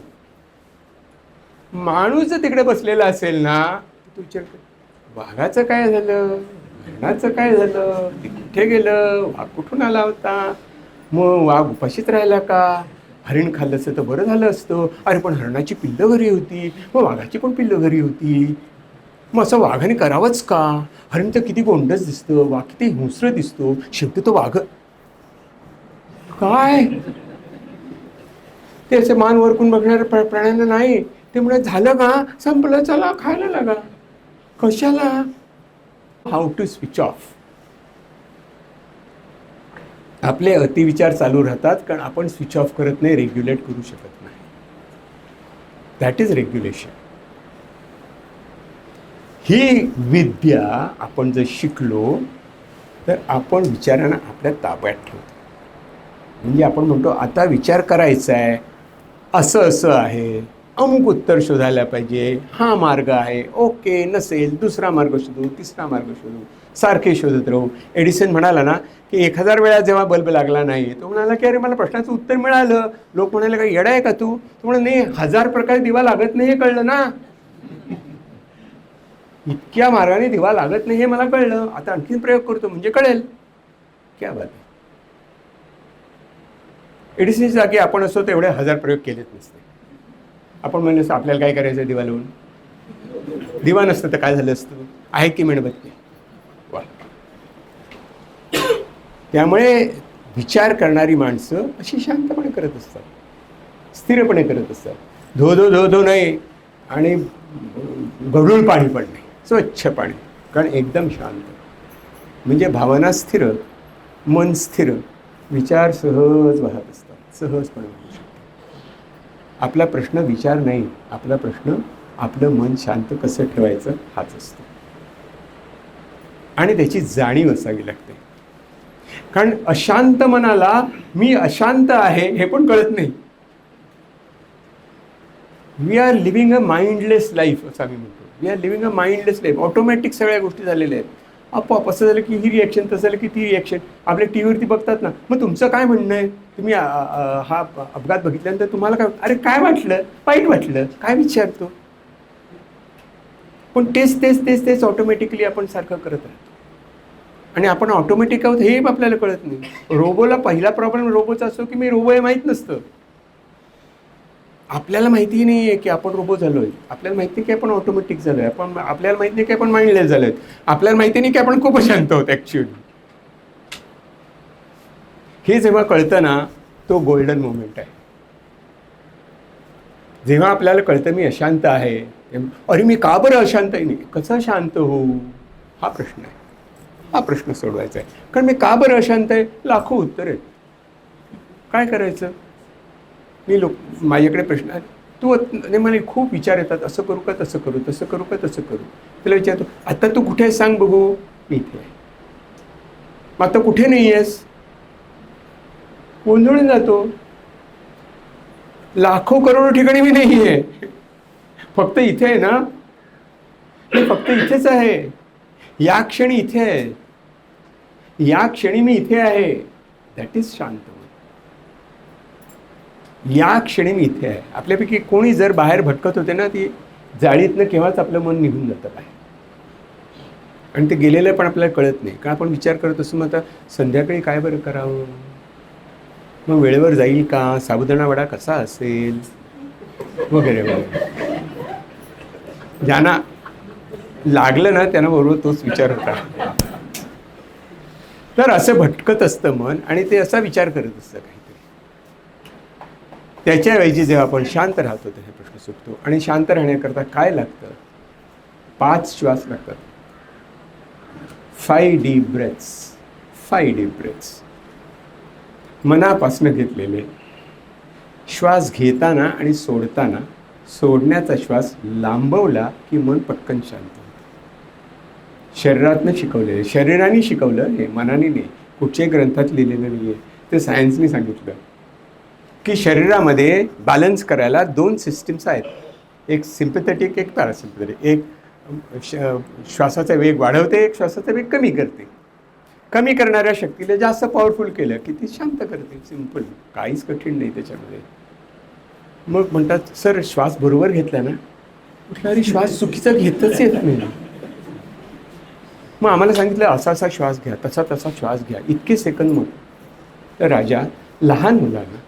माणूस जर तिकडे बसलेला असेल ना, तू विचार कर, वाघाचं काय झालं, हरणाचं काय झालं, ते कुठे गेलं, वाघ कुठून आला होता, मग वाघ उपाशीच राहिला का, हरिण खाल्लं असतं तर बरं झालं असतं, अरे पण हरणाची पिल्लं घरी होती, मग वाघाची पण पिल्लं घरी होती, मग असं वाघाने करावंच का, हरिण तर किती गोंडस दिसतं, वाघ किती हिंस्र दिसतो, शेवटी तो वाघ काय. ते असे मान वरकून बघणाऱ्या प्राण्यांना नाही, ते म्हणत झालं का, संपलं, चला खायला लागा. कशाला? How to switch off. आपले अतिविचार चालू राहतात कारण आपण स्विच ऑफ करत नाही, रेग्युलेट करू शकत नाही. That is regulation. ही विद्या आपण जर शिकलो तर आपण विचारांना आपल्या ताब्यात ठेवतो. म्हणजे आपण म्हणतो आता विचार करायचा आहे, असं आहे, अमुक उत्तर शोधायला पाहिजे, हा मार्ग आहे, ओके, नसेल दुसरा मार्ग शोधू, तिसरा मार्ग शोधू, सारखे शोधत राहू. एडिसन म्हणाला ना की 1000 वेळा जेव्हा बल्ब लागला नाही, तो म्हणाला की अरे मला प्रश्नाचं उत्तर मिळालं. लोक म्हणाले का येडा आहे का तू? तो म्हणाला नाही, 1000 प्रकारे दिवा लागत नाही हे कळलं ना, इतक्या मार्गाने दिवा लागत नाही हे मला कळलं, आता आणखीन प्रयोग करतो म्हणजे कळेल. क्या बात आहे. एडिसनच्या जागी आपण असतो तर एवढे 1000 प्रयोग केलेच नसते. आपण म्हणलं असतं आपल्याला काय करायचं दिवा लावून, दिवा नसतं तर काय झालं असतं, आहे की मेणबत्ती. वा. त्यामुळे विचार करणारी माणसं अशी शांतपणे करत असतात, स्थिरपणे करत असतात. धो धो धो धो नाही आणि गढूळ पाणी पण नाही, स्वच्छ पाणी, कारण एकदम शांत. म्हणजे भावना स्थिर, मन स्थिर, विचार सहज वाहत असतात, सहजपणे वाहू शकतात. आपला प्रश्न विचार नाही, आपला प्रश्न आपलं मन शांत कसं ठेवायचं हाच असतो आणि त्याची जाणीव असावी लागते. कारण अशांत मनाला मी अशांत आहे हे पण कळत नाही. We are living a mindless life असं आम्ही म्हणतो. We are living a mindless life. Automatic सगळ्या गोष्टी झालेल्या आहेत. आपोआप असं झालं की ही रिॲक्शन, तसं झालं की ती रिॲक्शन. आपल्या टी व्हीवरती बघतात ना, मग तुमचं काय म्हणणं आहे, तुम्ही हा अपघात बघितल्यानंतर तुम्हाला काय, अरे काय वाटलं, वाईट वाटलं, काय विचारतो. पण तेच ऑटोमॅटिकली आपण सारखं करत राहतो आणि आपण ऑटोमॅटिक आहोत हे आपल्याला कळत नाही. रोबोला पहिला प्रॉब्लेम रोबोचा असतो की मी रोबो आहे माहीत नसतं. आपल्याला माहिती नाही आहे की आपण रोबो झालो आहे, आपल्याला माहिती नाही की आपण ऑटोमॅटिक झालो आहे, आपल्याला माहिती नाही की आपण माइंडलेस झालो आहे, आपल्याला माहिती नाही की आपण खूप अशांत आहोत ॲक्च्युअली. हे जेव्हा कळतं ना, तो गोल्डन मोमेंट आहे. जेव्हा आपल्याला कळतं मी अशांत आहे, अरे मी का बरं अशांत आहे, नाही कसा शांत होऊ, हा प्रश्न आहे. हा प्रश्न सोडवायचा आहे. कारण मी का बरं अशांत आहे, लाखो उत्तर आहेत. काय करायचं? मी माझ्याकडे प्रश्न आहे, तू नाही मला खूप विचार येतात, असं करू का तसं करू, तसं करू का तसं करू. त्याला विचारतो, आता तू कुठे आहेस सांग बघू. मी इथे आहे. मग आता कुठे नाही आहेस? गोंधळून जातो. लाखो करोडो ठिकाणी मी नाही आहे, फक्त इथे आहे ना, मी फक्त इथेच आहे, या क्षणी इथे आहे, या क्षणी मी इथे आहे. दॅट इज शांत. या क्षणी मी इथे आहे. आपल्यापैकी कोणी जर बाहेर भटकत होते ना, ती जाळीतनं केव्हाच आपलं मन निघून जातं बाहेर, आणि ते गेलेलं पण आपल्याला कळत नाही. कारण आपण विचार करत असतो, मग आता संध्याकाळी काय बरं करावं, मग वेळेवर जाईल का, साबुदाणा वडा कसा असेल वगैरे वगैरे. ज्यांना लागलं ना त्यांना बरोबर तोच विचार होता. तर असं भटकत असतं मन, आणि ते असा विचार करत असतं काहीतरी. त्याच्याऐवजी जेव्हा आपण शांत राहतो तर हे प्रश्न सुटतो. आणि शांत राहण्याकरता काय लागतं? 5 श्वास लागतात. 5 डीप ब्रेथ्स. 5 डीप ब्रेथ्स मनापासून घेतलेले. श्वास घेताना आणि सोडताना सोडण्याचा श्वास लांबवला की मन पटकन शांत होतं. शरीरातनं शिकवलेलं, शरीराने शिकवलं हे, मनाने नाही. कुठच्याही ग्रंथात लिहिलेलं नाही आहे, ते सायन्सने सांगितलं की शरीरामध्ये बॅलन्स करायला 2 सिस्टीम्स आहेत, एक सिम्पॅथेटिक, एक पॅरासिम्पॅथेटिक. एक श्वासाचा वेग वाढवते, एक श्वासाचा वेग कमी करते. कमी करणाऱ्या शक्तीला जास्त पॉवरफुल केलं की ती शांत करते. सिम्पल, काहीच कठीण नाही त्याच्यामध्ये. मग म्हणतात, सर श्वास बरोबर घेतला ना? म्हटलं अरे श्वास चुकीचा घेतच येत नाही. मग आम्हाला सांगितलं असा असा श्वास घ्या, तसा तसा श्वास घ्या, इतके सेकंद. मग तर राजा, लहान मुलांना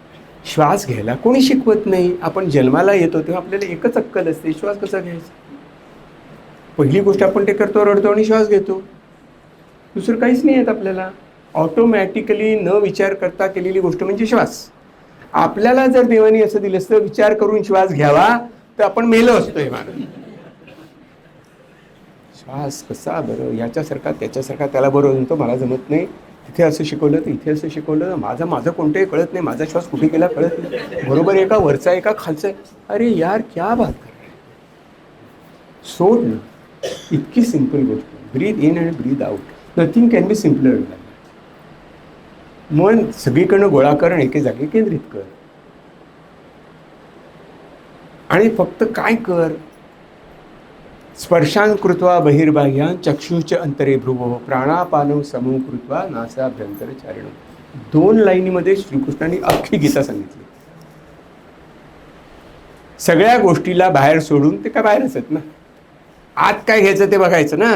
श्वास घ्यायला कोणी शिकवत नाही. आपण जन्माला येतो तेव्हा आपल्याला एकच अक्कल असते, श्वास कसा घ्यायचा. पहिली गोष्ट आपण ते करतो, रडतो आणि श्वास घेतो. दुसरं काहीच नाही येत आपल्याला. ऑटोमॅटिकली न विचार करता केलेली गोष्ट म्हणजे श्वास. आपल्याला जर देवानी असं दिलं असतं विचार करून श्वास घ्यावा, तर आपण मेलो असतो. हे मानव श्वास कसा बरं, याच्यासारखा त्याच्यासारखा, त्याला बरोबर म्हणतो मला जमत नाही, तिथे असं शिकवलं तर इथे असं शिकवलं, माझं कोणतंही कळत नाही, माझा श्वास कुठे गेला कळत नाही, बरोबर आहे का, वरचा आहे का खालचा आहे. अरे यार क्या बात कर रहे, सोड ना. इतकी सिंपल गोष्ट. Breathe in and breathe out. Nothing can be simpler than. मन सगळीकडनं गोळा कर आणि एके जागी केंद्रित कर. आणि फक्त काय कर, स्पर्शान कृत्वा बहिर्बाह्यान चक्षुश्च अंतरे भ्रुवो प्राणापानौ समूह कृत्वा नासाभ्यंतर चारिणो. 2 लाईनीमध्ये श्रीकृष्णांनी अख्खी गीता सांगितली. सगळ्या गोष्टीला बाहेर सोडून ते काय बाहेरच आहेत ना. आत काय घ्यायचं ते बघायचं ना.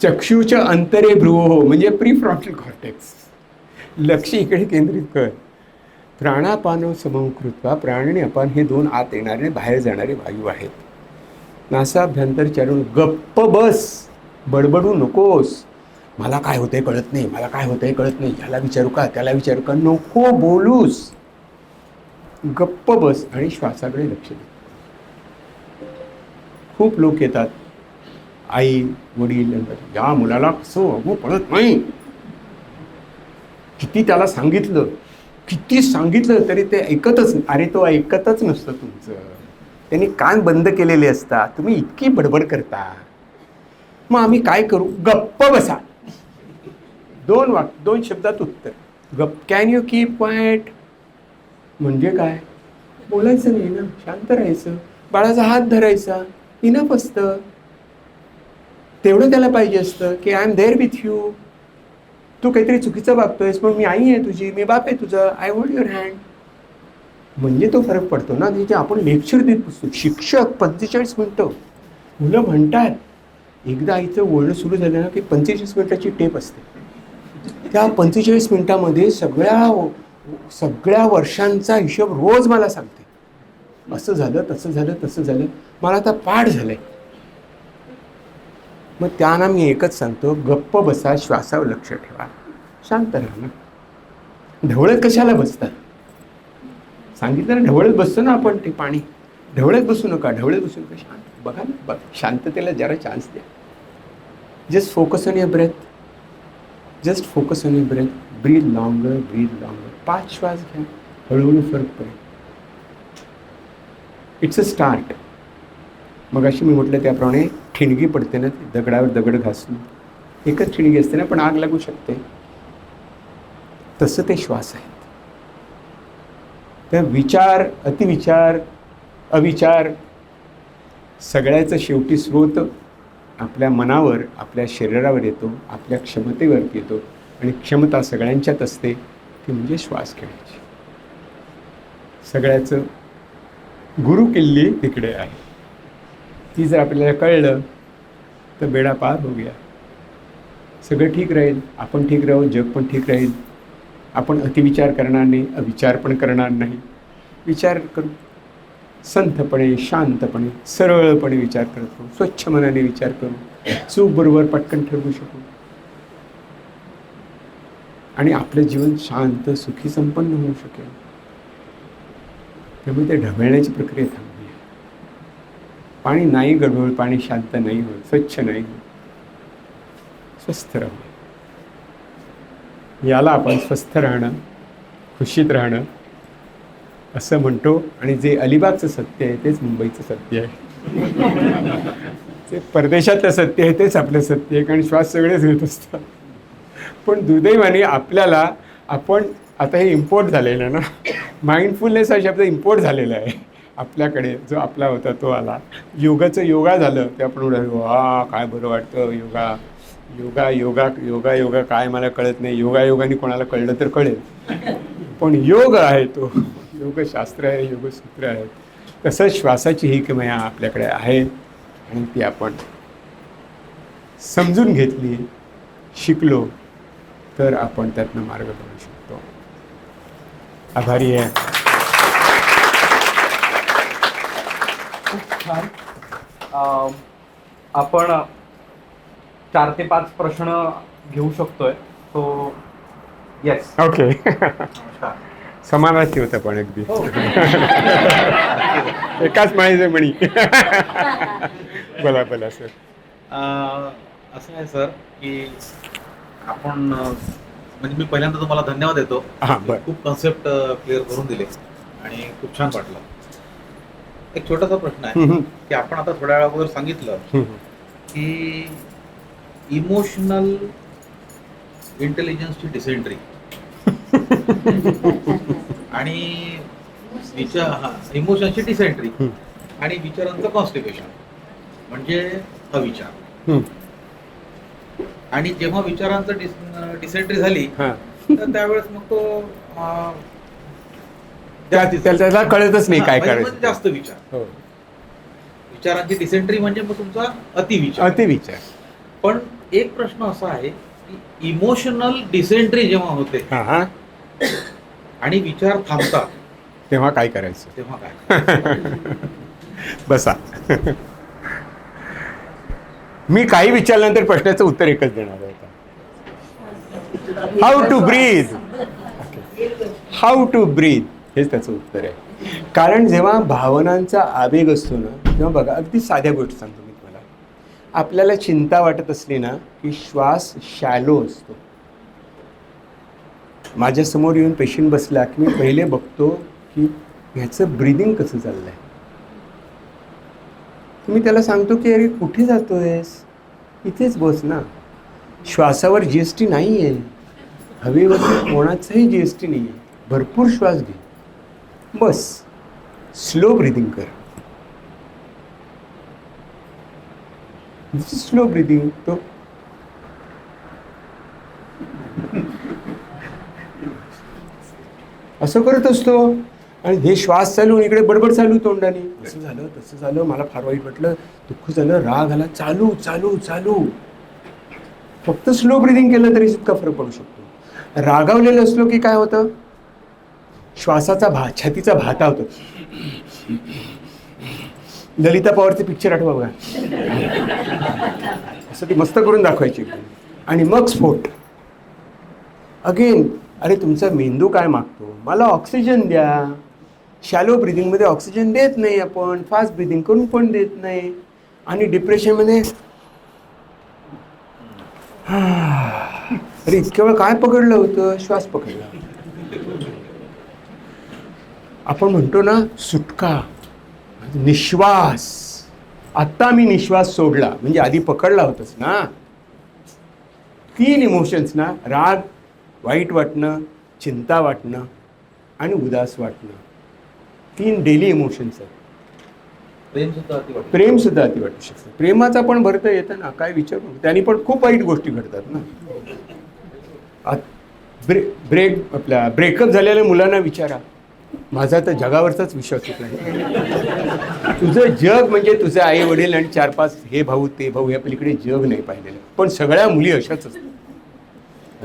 चक्षुच्या अंतरे भ्रुवो म्हणजे प्रीफ्रंटल कॉर्टेक्स. लक्ष इकडे केंद्रित कर. प्राणापानव समूह कृत्वा, प्राण आणि अपान हे 2 आत येणारे बाहेर जाणारे वायू आहेत. नासाभ्यंतर चारिणो. गप्प बस, बडबडू नकोस. मला काय होतंय कळत नाही, मला काय होतंय कळत नाही, ह्याला विचारू का त्याला विचारू का, नको बोलूस. गप्प बस आणि श्वासाकडे लक्ष दे. खूप लोक येतात, आई वडील, या मुलाला कसं अगो पळत नाही, किती त्याला सांगितलं, किती सांगितलं तरी ते ऐकतच. अरे तो ऐकतच नसतं तुमचं, त्यांनी कान बंद केलेले असतात, तुम्ही इतकी बडबड करता. मग आम्ही काय करू, गप्प बसा. 2 शब्दात उत्तर. गप. कॅन यू कीप क्वाइट म्हणजे काय, बोलायचं नाही ना, शांत राहायचं, बाळाचा हात धरायचा, इनफ असतं. तेवढं त्याला पाहिजे असतं की I am there with you. तू काहीतरी चुकीचं वागतोयस, मग मी आई आहे तुझी, मी बाप आहे तुझा, आय होल्ड युअर हँड. म्हणजे तो फरक पडतो ना. तिथे आपण लेक्चर देत बसतो, शिक्षक 45 मिनिटं. मुलं म्हणतात, एकदा आईचं बोलणं सुरू झालं ना की 45 मिनिटाची टेप असते. त्या 45 मिनिटामध्ये सगळ्या वर्षांचा हिशोब रोज मला सांगते. असं झालं, तसं झालं, तसं झालं. मला आता पाठ झालंय. मग त्यांना मी एकच सांगतो, गप्प बसा, श्वासावर लक्ष ठेवा, शांत राहा ना. ढवळत कशाला बसतात, सांगितलं ना, ढवळत बसतो ना आपण. ते पाणी ढवळत बसू नका, ढवळत बसू नका, शांत बघा ना. शांततेला जरा चान्स द्या. Just focus on your breath. Just focus on your breath. Breathe longer, breathe longer. 5 श्वास घ्या, हळूहळू फरक पडेल. It's a start. मग अशी मी म्हटलं त्याप्रमाणे ठिणगी पडते ना, दगडावर दगड घासून एकच ठिणगी असते ना, पण आग लागू शकते. तसं ते श्वास आहेत. तर विचार, अतिविचार, अविचार सगळ्याचं शेवटी स्रोत आपल्या मनावर, आपल्या शरीरावर येतो, आपल्या क्षमतेवरती येतो. आणि क्षमता सगळ्यांच्यात असते, ती म्हणजे श्वास घेण्याची. सगळ्याचं गुरु किल्ली तिकडे आहे. ती जर आपल्याला कळलं तर बेडा पार हो गया. सगळं ठीक राहील, आपण ठीक राहू, जग पण ठीक राहील. आपण अतिविचार करणार नाही, अविचार पण करणार नाही. विचार करू, संथपणे, शांतपणे, सरळपणे विचार करत राहू, स्वच्छ मनाने विचार करू, चूक बरोबर पटकन ठरवू शकू आणि आपलं जीवन शांत, सुखी, संपन्न होऊ शकेल. त्यामुळे ते ढवळण्याची प्रक्रिया थांबली. पाणी नाही गढूळ, पाणी शांत नाही होत, स्वच्छ नाही होत. स्वस्थ राहू. याला आपण स्वस्थ राहणं, खुशीत राहणं असं म्हणतो. आणि जे अलिबागचं सत्य आहे तेच मुंबईचं सत्य आहे. जे परदेशातलं सत्य आहे तेच आपलं सत्य आहे. कारण श्वास सगळेच घेत असतात. पण दुर्दैवाने आपल्याला, आपण आता हे इम्पोर्ट झालेलं आहे ना, माइंडफुलनेस हा शब्द इम्पोर्ट झालेला आहे आपल्याकडे. जो आपला होता तो आला. योगाचं योगा झालं ते आपण वा काय बरं वाटतं योगा योगा योगा योगा योगा काय मला कळत नाही. योगायोगाने कोणाला कळलं तर कळेल. पण योग आहे तो, योगशास्त्र आहे, योगसूत्र आहे. तसंच श्वासाची ही किमया आपल्याकडे आहे आणि ती आपण समजून घेतली, शिकलो तर आपण त्यातनं मार्ग काढू शकतो. आभारी आहे. खूप छान. आपण 4 ते 5 प्रश्न घेऊ शकतोय. So yes. ओके. समानार्थी होतं पण अगदी. एकाच माळीचे मणी. बोला बोला सर. असं आहे सर की आपण म्हणजे मी पहिल्यांदा तुम्हाला धन्यवाद देतो. खूप कन्सेप्ट क्लिअर करून दिले आणि खूप छान वाटलं. एक छोटासा प्रश्न आहे की आपण आता थोड्या वेळा अगोदर सांगितलं की इमोशनल इंटेलिजन्सची डिसेंट्री आणि इमोशनची डिसेंट्री आणि विचारांचं कॉन्स्टिपेशन म्हणजे अविचार. आणि जेव्हा विचारांचं डिसेंट्री झाली तर त्यावेळेस मग तो त्याला कळतच नाही काय करायचं. जास्त विचार, विचारांची डिसेंट्री म्हणजे मग तुमचा अतिविचार. पण एक प्रश्न असा आहे की इमोशनल डिसेंट्री जेव्हा होते आणि विचार थांबतात तेव्हा काय करायचं, तेव्हा काय? बसा. मी काही विचारल्यानंतर प्रश्नाचं उत्तर एकच देणार आहे. How to breathe, how to breathe, हेच त्याचं उत्तर आहे. कारण जेव्हा भावनांचा आवेग असतो ना, तेव्हा बघा अगदी साध्या गोष्ट सांगतो मी तुम्हाला. आपल्याला चिंता वाटत असली ना की श्वास शॅलो असतो. माझ्यासमोर येऊन पेशंट बसला की मी पहिले बघतो की ह्याचं ब्रिदिंग कसं चाललं आहे. मी त्याला सांगतो की अरे कुठे जातोयस, इथेच बस ना. श्वासावर GST नाही आहे, हवेवरती कोणाचाही GST नाही आहे. भरपूर श्वास घे, बस, स्लो ब्रिदिंग कर. Slow breathing. तो असं करत असतो आणि हे श्वास चालू, इकडे बडबड चालू तोंडाने. असं झालं, तसं झालं, मला फार वाईट वाटलं, दुःख झालं, राग आला, चालू चालू चालू. फक्त स्लो ब्रिदिंग केलं तरी इतका फरक पडू शकतो. रागावलेलं असलो की काय होतं, श्वासाचा छातीचा भाता होतो. ललिता पवारचे पिक्चर आठवा बघा, असं ती मस्त करून दाखवायची. आणि मग स्फोट. अगेन, अरे तुमचा मेंदू काय मागतो, मला ऑक्सिजन द्या. शॅलो ब्रिदिंगमध्ये ऑक्सिजन देत नाही आपण, फास्ट ब्रिदिंग करून पण देत नाही. आणि डिप्रेशनमध्ये अरे इतक्या वेळ काय पकडलं होतं? श्वास पकडला. आपण म्हणतो ना सुटका, निश्वास. आत्ता मी निश्वास सोडला, म्हणजे आधी पकडला होतास ना. 3 इमोशन्स ना, राग, वाईट वाटणं, चिंता वाटणं आणि उदास वाटणं. 3 डेली इमोशन्स आहेत. प्रेम सुद्धा अति वाटू शकतं. प्रेमाचा पण भरता येतं ना, काय विचारू. त्यांनी पण खूप वाईट गोष्टी घडतात ना. ब्रेकअप झालेल्या मुलांना विचारा, माझा तर जगावरचाच विश्वास होत नाही. तुझं जग म्हणजे तुझे आई वडील आणि 4-5 हे भाऊ ते भाऊ, या पलीकडे जग नाही पाहिलेलं. पण सगळ्या मुली अशाच असतात.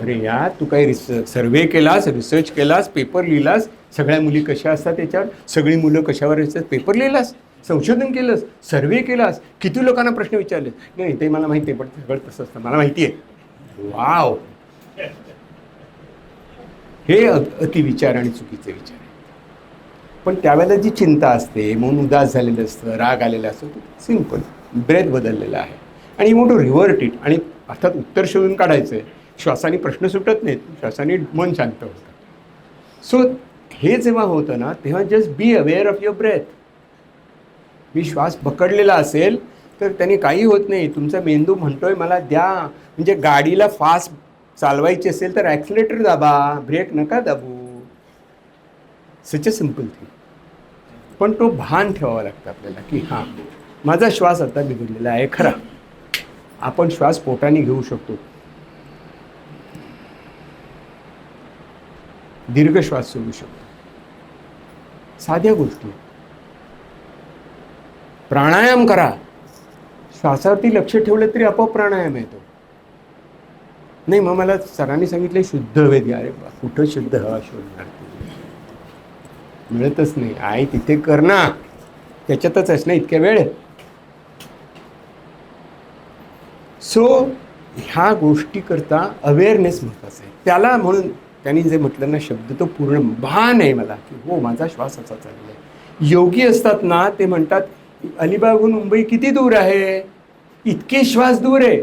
अरे यार, तू काही सर्वे केलास, रिसर्च केलास, पेपर लिहिलास, सगळ्या मुली कशा असतात त्याच्यावर, सगळी मुलं कशावर असतात, पेपर लिहिलास, संशोधन केलंस, सर्वे केलास, किती लोकांना प्रश्न विचारले. नाही ते मला माहिती आहे, पण सगळं तसं असतं, मला माहिती आहे. वाव, हे अतिविचार आणि चुकीचे विचार आहे. पण त्यावेळेला जी चिंता असते, मन उदास झालेलं असतं, राग आलेला असतो, सिंपल ब्रेथ बदललेला आहे. आणि मोठं रिव्हर्ट इट, आणि अर्थात उत्तर शोधून काढायचं आहे. श्वासाने प्रश्न सुटत नाहीत, श्वासाने मन शांत होतं. सो हे जेव्हा होतं ना, तेव्हा just be aware of your breath. मी श्वास पकडलेला असेल तर त्याने काही होत नाही. तुमचा मेंदू म्हणतोय मला द्या. म्हणजे गाडीला फास्ट चालवायची असेल तर ॲक्सिलेटर दाबा, ब्रेक नका दाबू. सच अ सिम्पल थिंग. पण तो भान ठेवावा लागतं आपल्याला की हां, माझा श्वास आता बिघडलेला आहे. खरा आपण श्वास पोटाने घेऊ शकतो, दीर्घ श्वास सोडू शकतो. साध्या गोष्टी. प्राणायाम करा, श्वासावरती लक्ष ठेवलं तरी आपोआप प्राणायाम येतो. नाही मग मला सरांनी सांगितलं शुद्ध हवेत घ्या. अरे कुठं शुद्ध हवा शोधणार, मिळतच नाही. आहे तिथे कर ना, त्याच्यातच आहेस ना इतक्या वेळ. सो ह्या गोष्टी करता अवेअरनेस महत्त्वाचा आहे. त्याला म्हणून त्यांनी जे म्हटलं ना शब्द, तो पूर्ण भान आहे मला की हो माझा श्वास असा चालला आहे. योगी असतात ना, ते म्हणतात अलिबागहून मुंबई किती दूर आहे, इतके श्वास दूर आहे.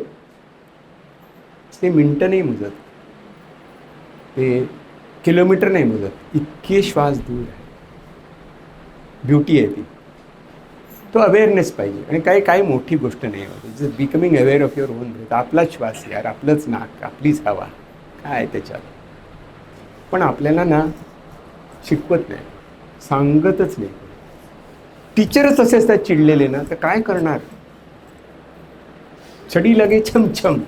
ते मिनटं नाही मोजत, ते किलोमीटर नाही मोजत, इतके श्वास दूर आहे. ब्युटी आहे ती. तो अवेअरनेस पाहिजे. आणि काही मोठी गोष्ट नाही होती. Becoming aware of your own breath. आपलाच श्वास यार, आपलंच नाक, आपलीच हवा, काय त्याच्यात. पण आपल्याला ना शिकवत नाही, सांगतच नाही. टीचरच असे असतात चिडलेले ना, तर काय करणार. छडी लगे छमछम.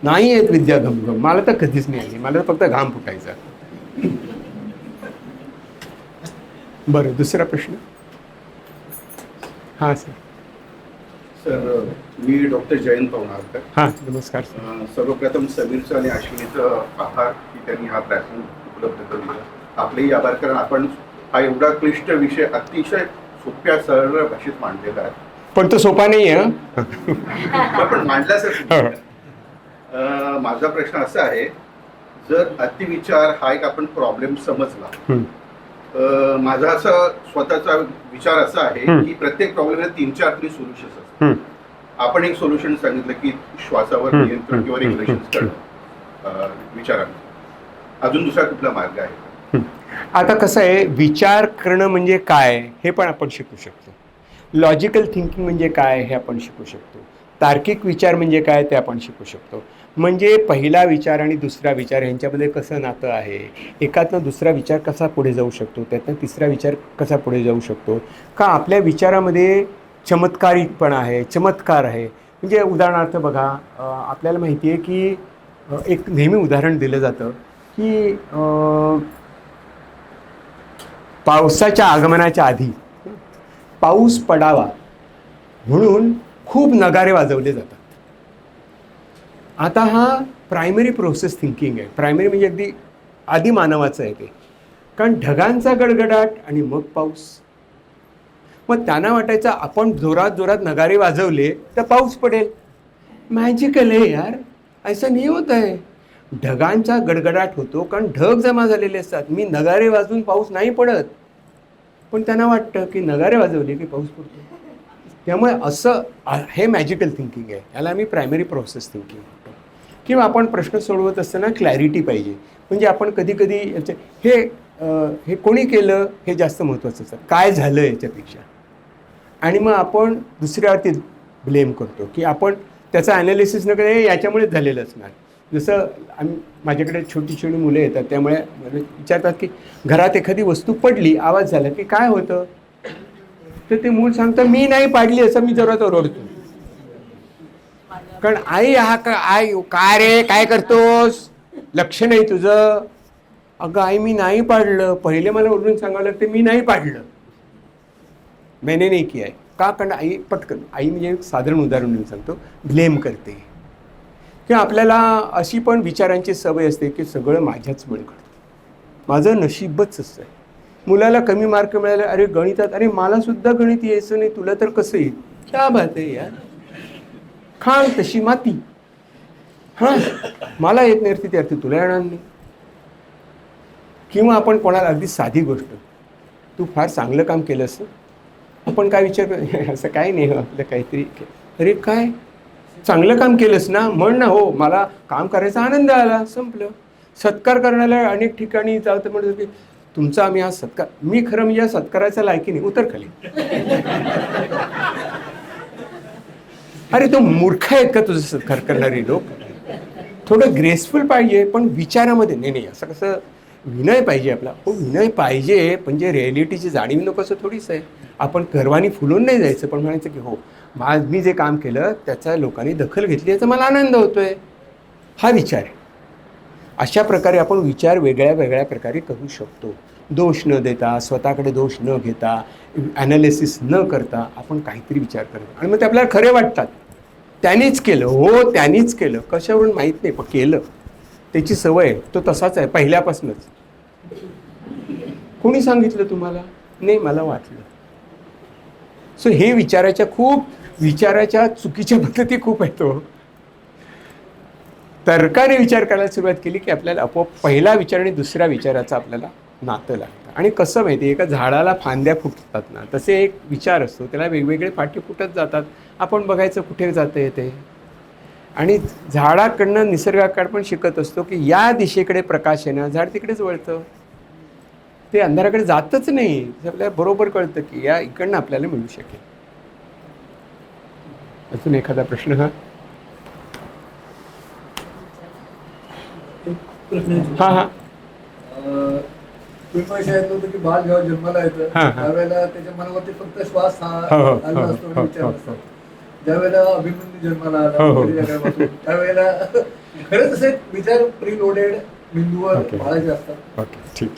नाही येत विद्या घमघम. मला तर कधीच नाही आली, मला तर फक्त घाम फुटायचा. बरं, दुसरा प्रश्न. हां सर. सर मी डॉक्टर जयंत पवनारकर. हां नमस्कार. सर्वप्रथम समीरचं आणि अश्विनीचं आभार की त्यांनी हा प्लॅटफॉर्म उपलब्ध करून दिला. आपलेही आभार, कारण आपण हा एवढा क्लिष्ट विषय अतिशय सोप्या सरळ भाषेत मांडलेला आहे. पण तो सोपा नाही आहे. पण मांडलाच. माझा प्रश्न असा आहे, जर अतिविचार हा एक आपण प्रॉब्लेम समजला, माझा असा स्वतःचा विचार असा आहे की प्रत्येक प्रॉब्लेमला 3-4 तरी सोल्युशन्स असतात. आपण एक सोल्युशन सांगितलं की श्वासावर नियंत्रण किंवा रेग्युलेशन्स करणं विचारांना. अजून दुसरा कुठला मार्ग आहे? आता कसं आहे, विचार करणं म्हणजे काय हे पण आपण शिकू शकतो. लॉजिकल थिंकिंग म्हणजे काय हे आपण शिकू शकतो. तार्किक विचार म्हणजे काय ते आपण शिकू शकतो. म्हणजे पहिला विचार आणि दुसरा विचार यांच्यामध्ये कसं नातं आहे, एकातनं दुसरा विचार कसा पुढे जाऊ शकतो, त्यातनं तिसरा विचार कसा पुढे जाऊ शकतो, का आपल्या विचारामध्ये चमत्कारिकपणा आहे, चमत्कार आहे. म्हणजे उदाहरणार्थ बघा, आपल्याला माहिती आहे की एक नेहमी उदाहरण दिलं जातं की पावसाच्या आगमनाच्या आधी पाऊस पडावा म्हणून खूप नगारे वाजवले जातात. आता हा प्रायमरी प्रोसेस थिंकिंग आहे. प्रायमरी म्हणजे अगदी आधी मानवाचं आहे ते. कारण ढगांचा गडगडाट आणि मग पाऊस. मग त्यांना वाटायचं आपण जोरात जोरात नगारे वाजवले तर पाऊस पडेल. मॅजिकल आहे यार, असं नाही होत आहे. ढगांचा गडगडाट होतो कारण ढग जमा झालेले असतात. मी नगारे वाजवून पाऊस नाही पडत, पण त्यांना वाटतं की नगारे वाजवले की पाऊस पडतो. त्यामुळे असं हे मॅजिकल थिंकिंग आहे. याला आम्ही प्रायमरी प्रोसेस थिंकिंग म्हणतो. किंवा आपण प्रश्न सोडवत असताना क्लॅरिटी पाहिजे. म्हणजे आपण कधी कधी हे कोणी केलं हे जास्त महत्त्वाचं असतं, काय झालं याच्यापेक्षा. आणि मग आपण दुसऱ्यावरती ब्लेम करतो की आपण त्याचं ॲनालिसिस न करे याच्यामुळेच झालेलं असणार. जसं माझ्याकडे छोटी छोटी मुलं येतात, त्यामुळे विचारतात की घरात एखादी वस्तू पडली, आवाज झाला की काय होतं, तर ते मूल सांगतं मी नाही पाडली, असं मी जरा ओरडतो. कारण आई काय रे काय करतोस, लक्ष नाही तुझं. अगं आई मी नाही पाडलं, पहिले मला ओरडून सांगावं लागतं मी नाही पाडलं, मैंने नाही किया आहे. का? कारण आई पटकन, आई म्हणजे एक साधारण उदाहरण म्हणून सांगतो, ब्लेम करते. किंवा आपल्याला अशी पण विचारांची सवय असते की सगळं माझ्याच बळकट, माझं नशीबच असं आहे. मुलाला कमी मार्क मिळाले, अरे गणितात, अरे मला सुद्धा गणित यायचं नाही, तुला तर कसं येईल. क्या बात आहे यार, खाण तशी माती. हां, मला येत नाही ती अर्थ तुला येणार नाही. किंवा आपण कोणाला अगदी साधी गोष्ट, तू फार चांगलं काम केलं असं, आपण काय विचार कर, असं काय नाही आपलं काहीतरी, अरे काय चांगलं काम केलंस ना, म्हण ना, हो मला काम करायचा आनंद आला, संपलं. सत्कार करण्याला अनेक ठिकाणी जातं म्हणतो की तुमचा आम्ही हा सत्कार, मी खरं म्हणजे या सत्काराच्या लायकी नाही, उतर खाली. अरे तो मूर्ख आहेत का तुझं सत्कार करणारे लोक. थोडं ग्रेसफुल पाहिजे, पण विचारामध्ये नाही. असं कसं विनय पाहिजे आपला, हो विनय पाहिजे, म्हणजे रिॲलिटीची जाणीव नको असं थोडीच आहे. आपण गर्वानी फुलून नाही जायचं, पण म्हणायचं की हो मी जे काम केलं त्याचा लोकांनी दखल घेतली याचा मला आनंद होतोय, हा विचार आहे. अशा प्रकारे आपण विचार वेगळ्या वेगळ्या प्रकारे करू शकतो. दोष न देता, स्वतःकडे दोष न घेता, ॲनालिसिस न करता आपण काहीतरी विचार करतो आणि मग ते आपल्याला खरे वाटतात. त्यांनीच केलं, हो त्यांनीच केलं, कशावरून माहीत नाही, पण केलं, त्याची सवय, तो तसाच आहे पहिल्यापासूनच. कोणी सांगितलं तुम्हाला? नाही, मला वाटलं. सो हे विचाराच्या चुकीच्या पद्धती खूप आहेत. तो तर्काने विचार करायला सुरुवात केली की आपल्याला आपोआप पहिला विचार आणि दुसऱ्या विचाराचं आपल्याला नातं लागतं. आणि कसं माहिती, एका झाडाला फांद्या फुटतात ना, तसे एक विचार असतो, त्याला वेगवेगळे फाटे फुटत जातात. आपण बघायचं कुठे जातं येते. आणि झाडाकडनं निसर्गाकडे पण शिकत असतो की या दिशेकडे प्रकाश येणं, झाड तिकडेच वळतं, ते अंधाराकडे जातच नाही. आपल्याला बरोबर कळतं की या इकडनं आपल्याला मिळू शकेल. अजून एखादा प्रश्न? हा हा हा येतो की बाळ जेव्हा जन्माला येतं त्यावेळेला त्याच्या मनावरती फक्त श्वास चालू असतो आणि विचार असतो. ज्यावेळेला अभिमन्यू जन्माला आला त्यावेळेला खरंच असे विचार प्रीलोडेड बिंदूवर बाळाचे असतात. ओके, ठीक.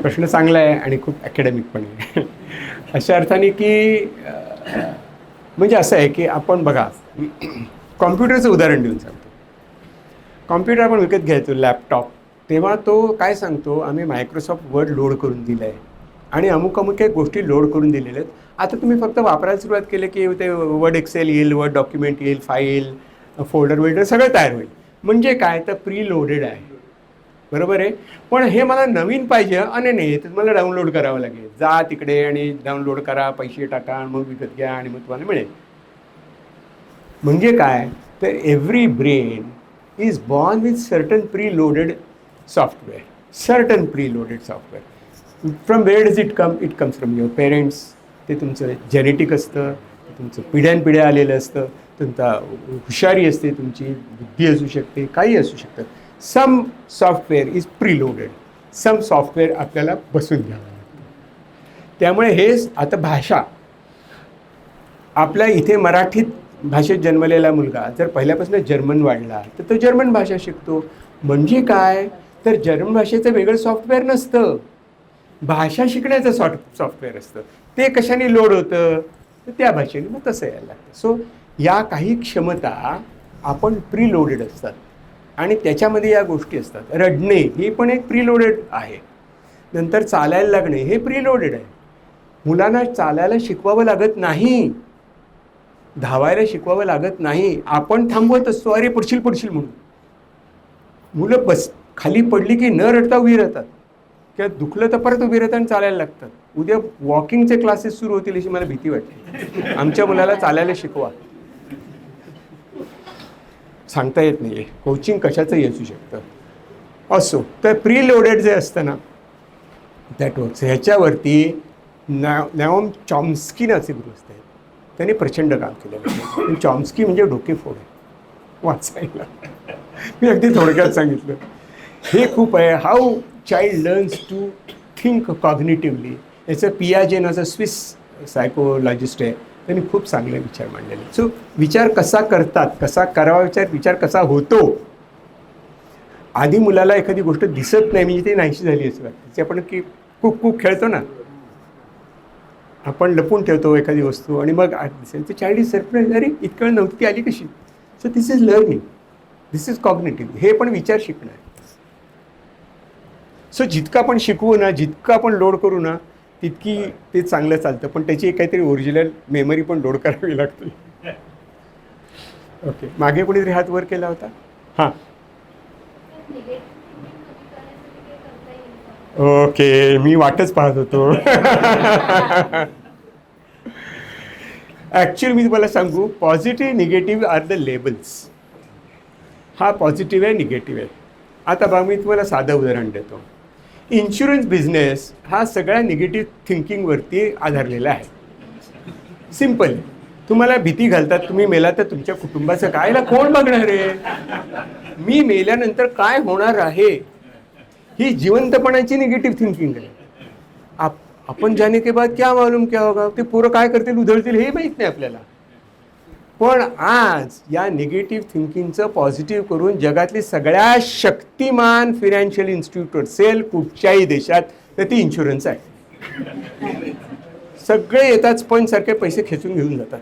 प्रश्न चांगला आहे आणि खूप अकॅडमिक पण आहे. अशा अर्थाने की म्हणजे असं आहे की आपण बघा, कॉम्प्युटरचं उदाहरण देऊन सांगतो. कॉम्प्युटर आपण विकत घ्यायचो, लॅपटॉप, तेव्हा तो काय सांगतो, आम्ही मायक्रोसॉफ्ट वर्ड लोड करून दिलं आहे आणि अमुक काही गोष्टी लोड करून दिलेल्या आहेत. आता तुम्ही फक्त वापरायला सुरुवात केली की ते वर्ड एक्सेल येईल, वर्ड डॉक्युमेंट येईल, फाईल, फोल्डर सगळं तयार होईल. म्हणजे काय, तर प्री लोडेड आहे, बरोबर आहे. पण हे मला नवीन पाहिजे आणि नाही, तर मला डाउनलोड करावं लागेल. जा तिकडे आणि डाउनलोड करा, पैसे टाका, मग विकत घ्या आणि मग तुम्हाला मिळेल. म्हणजे काय, तर every brain is born with certain preloaded software. From where does it come? It comes from your parents. ते तुमचं जेनेटिक असतं, तुमचं पिढ्यानपिढ्या आलेलं असतं, तुमचा हुशारी असते, तुमची बुद्धी असू शकते, काही असू शकतं. Some software is preloaded, some software आपल्याला बसून घ्यावं लागतं. त्यामुळे हे आता भाषा, आपल्या इथे मराठीत भाषेत जन्मलेला मुलगा जर पहिल्यापासून जर्मन वाढला तर तो जर्मन भाषा शिकतो. म्हणजे काय, तर जर्मन भाषेचं वेगळं सॉफ्टवेअर नसतं, भाषा शिकण्याचं सॉफ्टवेअर असतं. ते कशाने लोड होतं, तर त्या भाषेने मग तसं यायला लागतं. सो या काही क्षमता आपण प्रीलोडेड असतात आणि त्याच्यामध्ये या गोष्टी असतात. रडणे ही पण एक प्रीलोडेड आहे. नंतर चालायला लागणे हे प्रीलोडेड आहे. मुलांना चालायला शिकवावं लागत नाही, धावायला शिकवावं लागत नाही, आपण थांबवत असतो, अरे पडशील म्हणून. मुलं खाली पडली की न रडता उभी राहतात, किंवा दुखलं तर परत उभी राहतात आणि चालायला लागतात. उद्या वॉकिंगचे क्लासेस सुरू होतील अशी मला भीती वाटते. आमच्या मुलाला चालायला शिकवा. सांगता येत नाही आहे. कोचिंग कशाचंही असू शकतं. असो, तर प्री लोडेड जे असतं ना दॅट वर्क्स. ह्याच्यावरती नॅओम चॉम्स्की नावाचे गृहस्थ आहेत, त्यांनी प्रचंड काम केलेलं आहे. चॉम्स्की म्हणजे डोकेफोड आहे वाचायला. मी अगदी थोडक्यात सांगितलं. हे खूप आहे. How child learns to think cognitively. याचं पियाजे नावाचं स्विस सायकोलॉजिस्ट आहे, त्यांनी खूप चांगले विचार मांडलेले. सो विचार कसा करतात, कसा करावा विचार कसा होतो. आधी मुलाला एखादी गोष्ट दिसत नाही म्हणजे ती नाहीशी झाली असं वाटतं. ते आपण की खूप खेळतो ना, आपण लपून ठेवतो एखादी वस्तू आणि मग आठ दिसेल ते चाइल्ड इज सरप्राईज, अरे इतकं वेळ नव्हती, ती आली कशी. So this is learning, this is cognitive. हे पण विचार शिकणं आहे. सो जितकं आपण शिकवू ना, जितकं आपण लोड करू ना, तितकी ते चांगलं चालतं. पण त्याची काहीतरी ओरिजिनल मेमरी पण लोड करावी लागते. ओके, मागे कोणीतरी हात वर केला होता. हां, ओके, मी वाटच पाहत होतो. ॲक्च्युअली मी तुम्हाला सांगू, positive negative are the labels. हा पॉझिटिव्ह आहे, निगेटिव्ह आहे. आता बघा, मी तुम्हाला साधं उदाहरण देतो. इन्शुरन्स बिझनेस हा सगळ्या निगेटिव्ह थिंकिंगवरती आधारलेला आहे. सिम्पल. तुम्हाला भीती घालतात, तुम्ही मेला तर तुमच्या कुटुंबाचं काय, याला कोण बघणार आहे, मी मेल्यानंतर काय होणार आहे, ही जिवंतपणाची निगेटिव्ह थिंकिंग आहे. आपण जाने के बाद क्या मालूम क्या होगा, ते पोरं काय करतील, उधळतील, हे माहीत नाही आपल्याला. पण आज या निगेटिव्ह थिंकिंगचं पॉझिटिव्ह करून जगातली सगळ्या शक्तिमान फिनान्शियल इन्स्टिट्यूट असेल कुठच्याही देशात, तर ती इन्शुरन्स आहे. सगळे येतात स्पंजसारखे पैसे खेचून घेऊन जातात.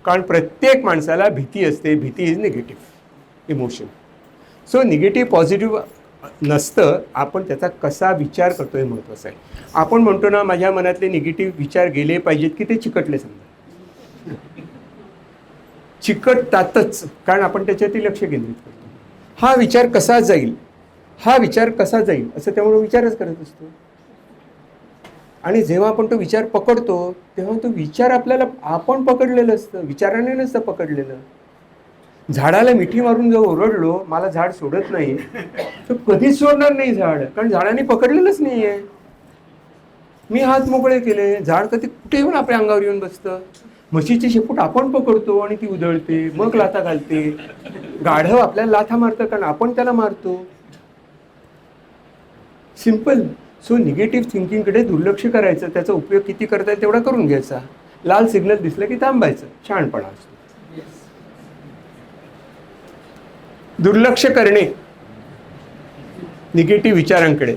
कारण प्रत्येक माणसाला भीती असते. भीती is negative emotion. So negative positive नसतं, आपण त्याचा कसा विचार करतो हे महत्त्वाचं आहे. आपण म्हणतो ना, माझ्या मनातले निगेटिव्ह विचार गेले पाहिजेत की ते चिकटले, समजा चिकटतातच, कारण आपण त्याच्यावरती लक्ष केंद्रित करतो. हा विचार कसा जाईल, हा विचार कसा जाईल असं त्यामुळे विचारच करत असतो. आणि जेव्हा आपण तो विचार पकडतो तेव्हा तो विचार आपल्याला आपण पकडलेलं असतं, विचाराने नसतं पकडलेलं. झाडाला मिठी मारून जर ओरडलो, मला झाड सोडत नाही, तर कधीच सोडणार नाही झाड, कारण झाडाने पकडलेलंच नाही आहे. मी हात मोकळे केले, झाड कधी कुठे येऊन आपल्या अंगावर येऊन बसतं. म्हशीची शेपूट आपण पकडतो आणि ती उधळते, मग लाथा घालते. गाढव आपल्याला लाथा मारतं कारण आपण त्याला मारतो. सिम्पल. सो निगेटिव्ह थिंकिंगकडे दुर्लक्ष करायचं, त्याचा उपयोग किती करता येईल तेवढा करून घ्यायचा. लाल सिग्नल दिसलं की थांबायचं, शहाणपणा असतो. दुर्लक्ष करणे निगेटिव्ह विचारांकडे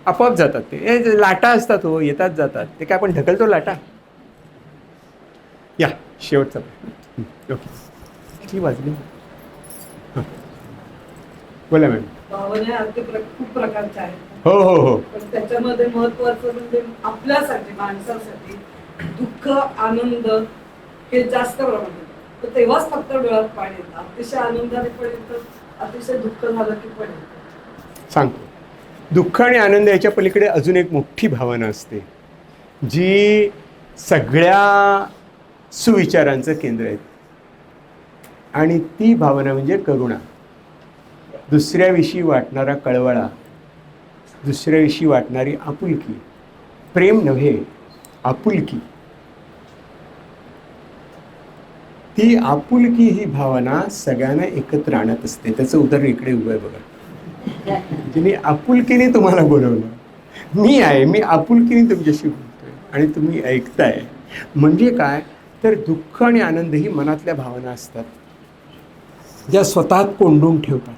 आपोआप जातात. ते लाटा असतात हो, येतात जातात. ते काय आपण ढकलतो लाटा. या शेवटचा प्रश्न. ओके, ती वाजली. हां, बोला मॅडम. भावना खूप प्रकारच्या आहेत. हो हो हो. पण त्याच्यामध्ये महत्वाचं म्हणजे आपल्यासाठी, माणसासाठी दुःख आनंद हे जास्त प्रमाणात. तर तेव्हाच फक्त डोळ्यात पाणी येतं. अतिशय आनंदाने पण येतं, अतिशय दुःख झालं की पण येतं. सांगतो. दुःख आणि आनंद याच्या पलीकडे अजून एक मोठी भावना असते, जी सगळ्या सुविचारांचं केंद्र आहे. आणि ती भावना म्हणजे करुणा. दुसऱ्याविषयी वाटणारा कळवळा, दुसऱ्याविषयी वाटणारी आपुलकी. प्रेम नव्हे, आपुलकी. ती आपुलकी ही भावना सगळ्यांना एकत्र आणत असते. त्याचं उदाहरण इकडे उभं आहे बघा. जिने आपुलकीने तुम्हाला बोलवलं, मी आहे, मी आपुलकीने तुमच्याशी बोलतोय आणि तुम्ही ऐकताय. म्हणजे काय तर दुःख आणि आनंद ही मनातल्या भावना असतात, ज्या स्वतः कोंडून ठेवतात.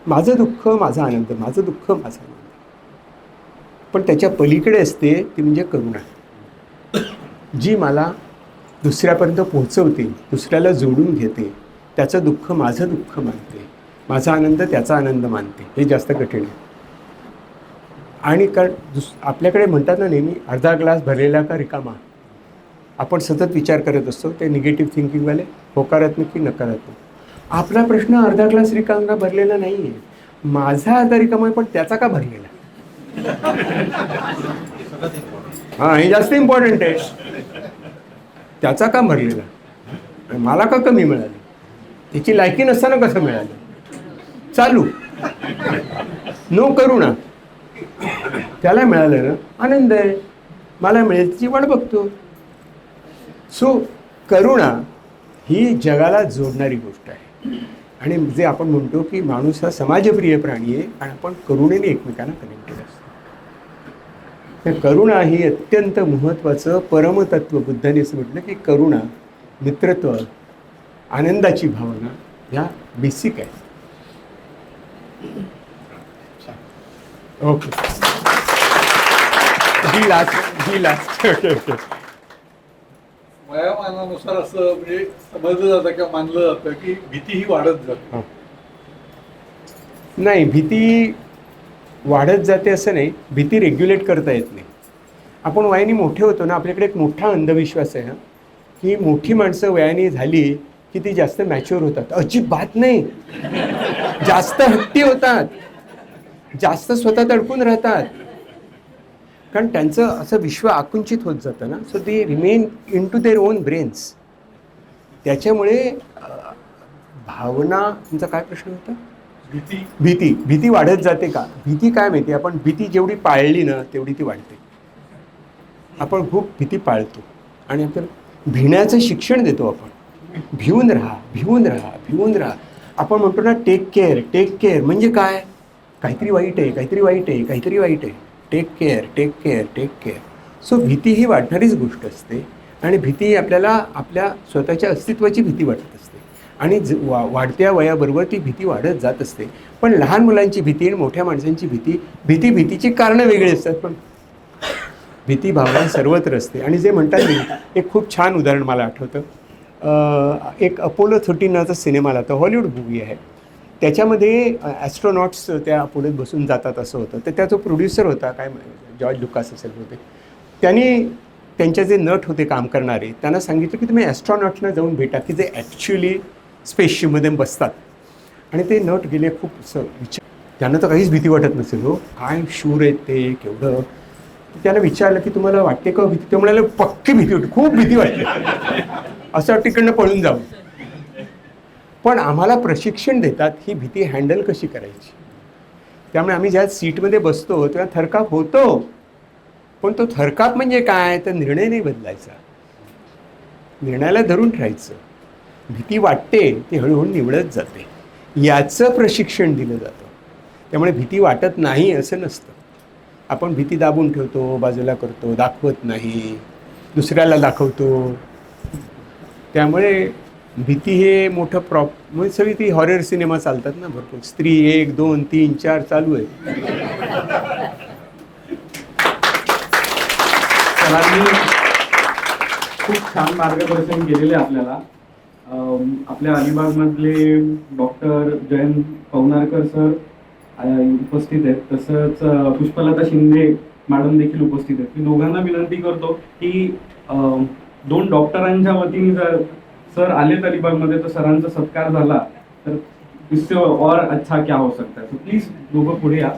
माझं दुःख माझा आनंद, माझं दुःख माझा आनंद. पण त्याच्या पलीकडे असते ती म्हणजे करुणा, जी मला दुसऱ्यापर्यंत पोहोचवते, दुसऱ्याला जोडून घेते. त्याचं दुःख माझं दुःख मानते, माझा आनंद त्याचा आनंद मानते. हे जास्त कठीण आहे. आणि कारण आपल्याकडे म्हणतात ना नेहमी, अर्धा ग्लास भरलेला का रिकामा. आपण सतत विचार करत असतो, ते निगेटिव्ह थिंकिंगवाले, होकारात्मक की नकारात्मक. आपला प्रश्न अर्धा ग्लास रिकामा भरलेला नाही आहे, माझा अर्धा रिकामा आहे पण त्याचा का भरलेला. हां, हे जास्त इम्पॉर्टंट आहे. त्याचा का भरलेला, मला का कमी मिळाली. त्याची लायकी नसताना कसं मिळालं? चालू नो करुणा, त्याला मिळालं ना, आनंद आहे, मला मिळेल त्याची वाट बघतो. सो करुणा ही जगाला जोडणारी गोष्ट आहे. आणि जे आपण म्हणतो की माणूस हा समाजप्रिय प्राणी आहे आणि आपण करुणेने एकमेकांना कनेक्टेड असतो. तर करुणा ही अत्यंत महत्त्वाचं परमतत्व. बुद्धाने असं म्हटलं की करुणा, मित्रत्व, आनंदाची भावना ह्या बेसिक आहे. ओके, ही लास्ट ओके. वयामानानुसार असं म्हणजे समजलं जातं किंवा मानलं जातं की भीती ही वाढत जाते. नाही, भीती वाढत जाते असं नाही, भीती रेग्युलेट करता येत नाही. आपण वयाने मोठे होतो ना, आपल्याकडे एक मोठा अंधविश्वास आहे हा, की मोठी माणसं वयाने झाली की ती जास्त मॅच्युअर होतात. अजिबात नाही, जास्त हट्टी होतात, जास्त स्वतःत अडकून राहतात, कारण त्यांचं असं विश्व आकुंचित होत जातं ना. So they remain in to their own brains. त्याच्यामुळे भावना, तुमचा काय प्रश्न होता? भीती वाढत जाते का? भीती काय माहिती, आपण भीती जेवढी पाळली ना तेवढी ती वाढते. आपण खूप भीती पाळतो आणि आपण भिण्याचं शिक्षण देतो. आपण भिवून राहा, भिवून राहा, भिवून राहा. आपण म्हणतो ना टेक केअर, टेक केअर म्हणजे काय? काहीतरी वाईट आहे, काहीतरी वाईट आहे, काहीतरी वाईट आहे. Take care, take care, take care. So भीती ही वाढणारीच गोष्ट असते आणि भीती ही आपल्याला आपल्या स्वतःच्या अस्तित्वाची भीती वाटत असते आणि वाढत्या वयाबरोबर ती भीती वाढत जात असते. पण लहान मुलांची भीती आणि मोठ्या माणसांची भीतीची कारणं वेगळी असतात, पण भीती भावना सर्वत्र असते. आणि जे म्हणतात ना, एक खूप छान उदाहरण मला आठवतं. एक अपोलो 13 नावाचा सिनेमा आला होता, हॉलिवूड मूव्ही आहे. त्याच्यामध्ये ॲस्ट्रॉनॉट्स त्या अपोलोत बसून जातात असं होतं. तर त्याचा प्रोड्युसर होता, काय जॉर्ज लुकास असेल होते. त्यांनी त्यांचे जे नट होते काम करणारे, त्यांना सांगितलं की तुम्ही ॲस्ट्रॉनॉट्सना जाऊन भेटा की जे ॲक्च्युली स्पेसशिपमध्ये बसतात. आणि ते नट गेले, खूप विचार, त्यांना तर काहीच भीती वाटत नसेल, हो काय शूर आहेत ते, केवढं. त्याला विचारलं की तुम्हाला वाटते का भीती? ते म्हणाले पक्की भीती वाटते, खूप भीती वाटते, असं तिकडनं पळून जाऊ. पण आम्हाला प्रशिक्षण देतात ही भीती हँडल कशी करायची. त्यामुळे आम्ही ज्या सीटमध्ये बसतो तेव्हा थरकाप होतो, पण तो थरकाप म्हणजे काय, तर निर्णय नाही बदलायचा, निर्णयाला धरून ठेवायचं. भीती वाटते ती हळूहळू निवळत जाते, याचं प्रशिक्षण दिलं जातं. त्यामुळे भीती वाटत नाही असं नसतं. आपण भीती दाबून ठेवतो, बाजूला करतो, दाखवत नाही, दुसऱ्याला दाखवतो. त्यामुळे भीती हे मोठं म्हणजे सगळी ती हॉरर सिनेमा चालतात ना भरपूर, स्त्री 1, 2, 3, 4 चालू आहे. सरांनी खूप छान मार्गदर्शन केलेले आपल्याला. आपल्या अलिबागमधले डॉक्टर जयंत पवनारकर सर उपस्थित आहेत, तसंच पुष्पलता शिंदे मॅडम देखील उपस्थित आहेत. मी दोघांना विनंती करतो की 2 डॉक्टरांच्या वतीने जर सर आलेत अलिबागमध्ये तर सरांचा सत्कार झाला तर इससे और अच्छा क्या हो सकता है. सो प्लीज दोघं पुढे या.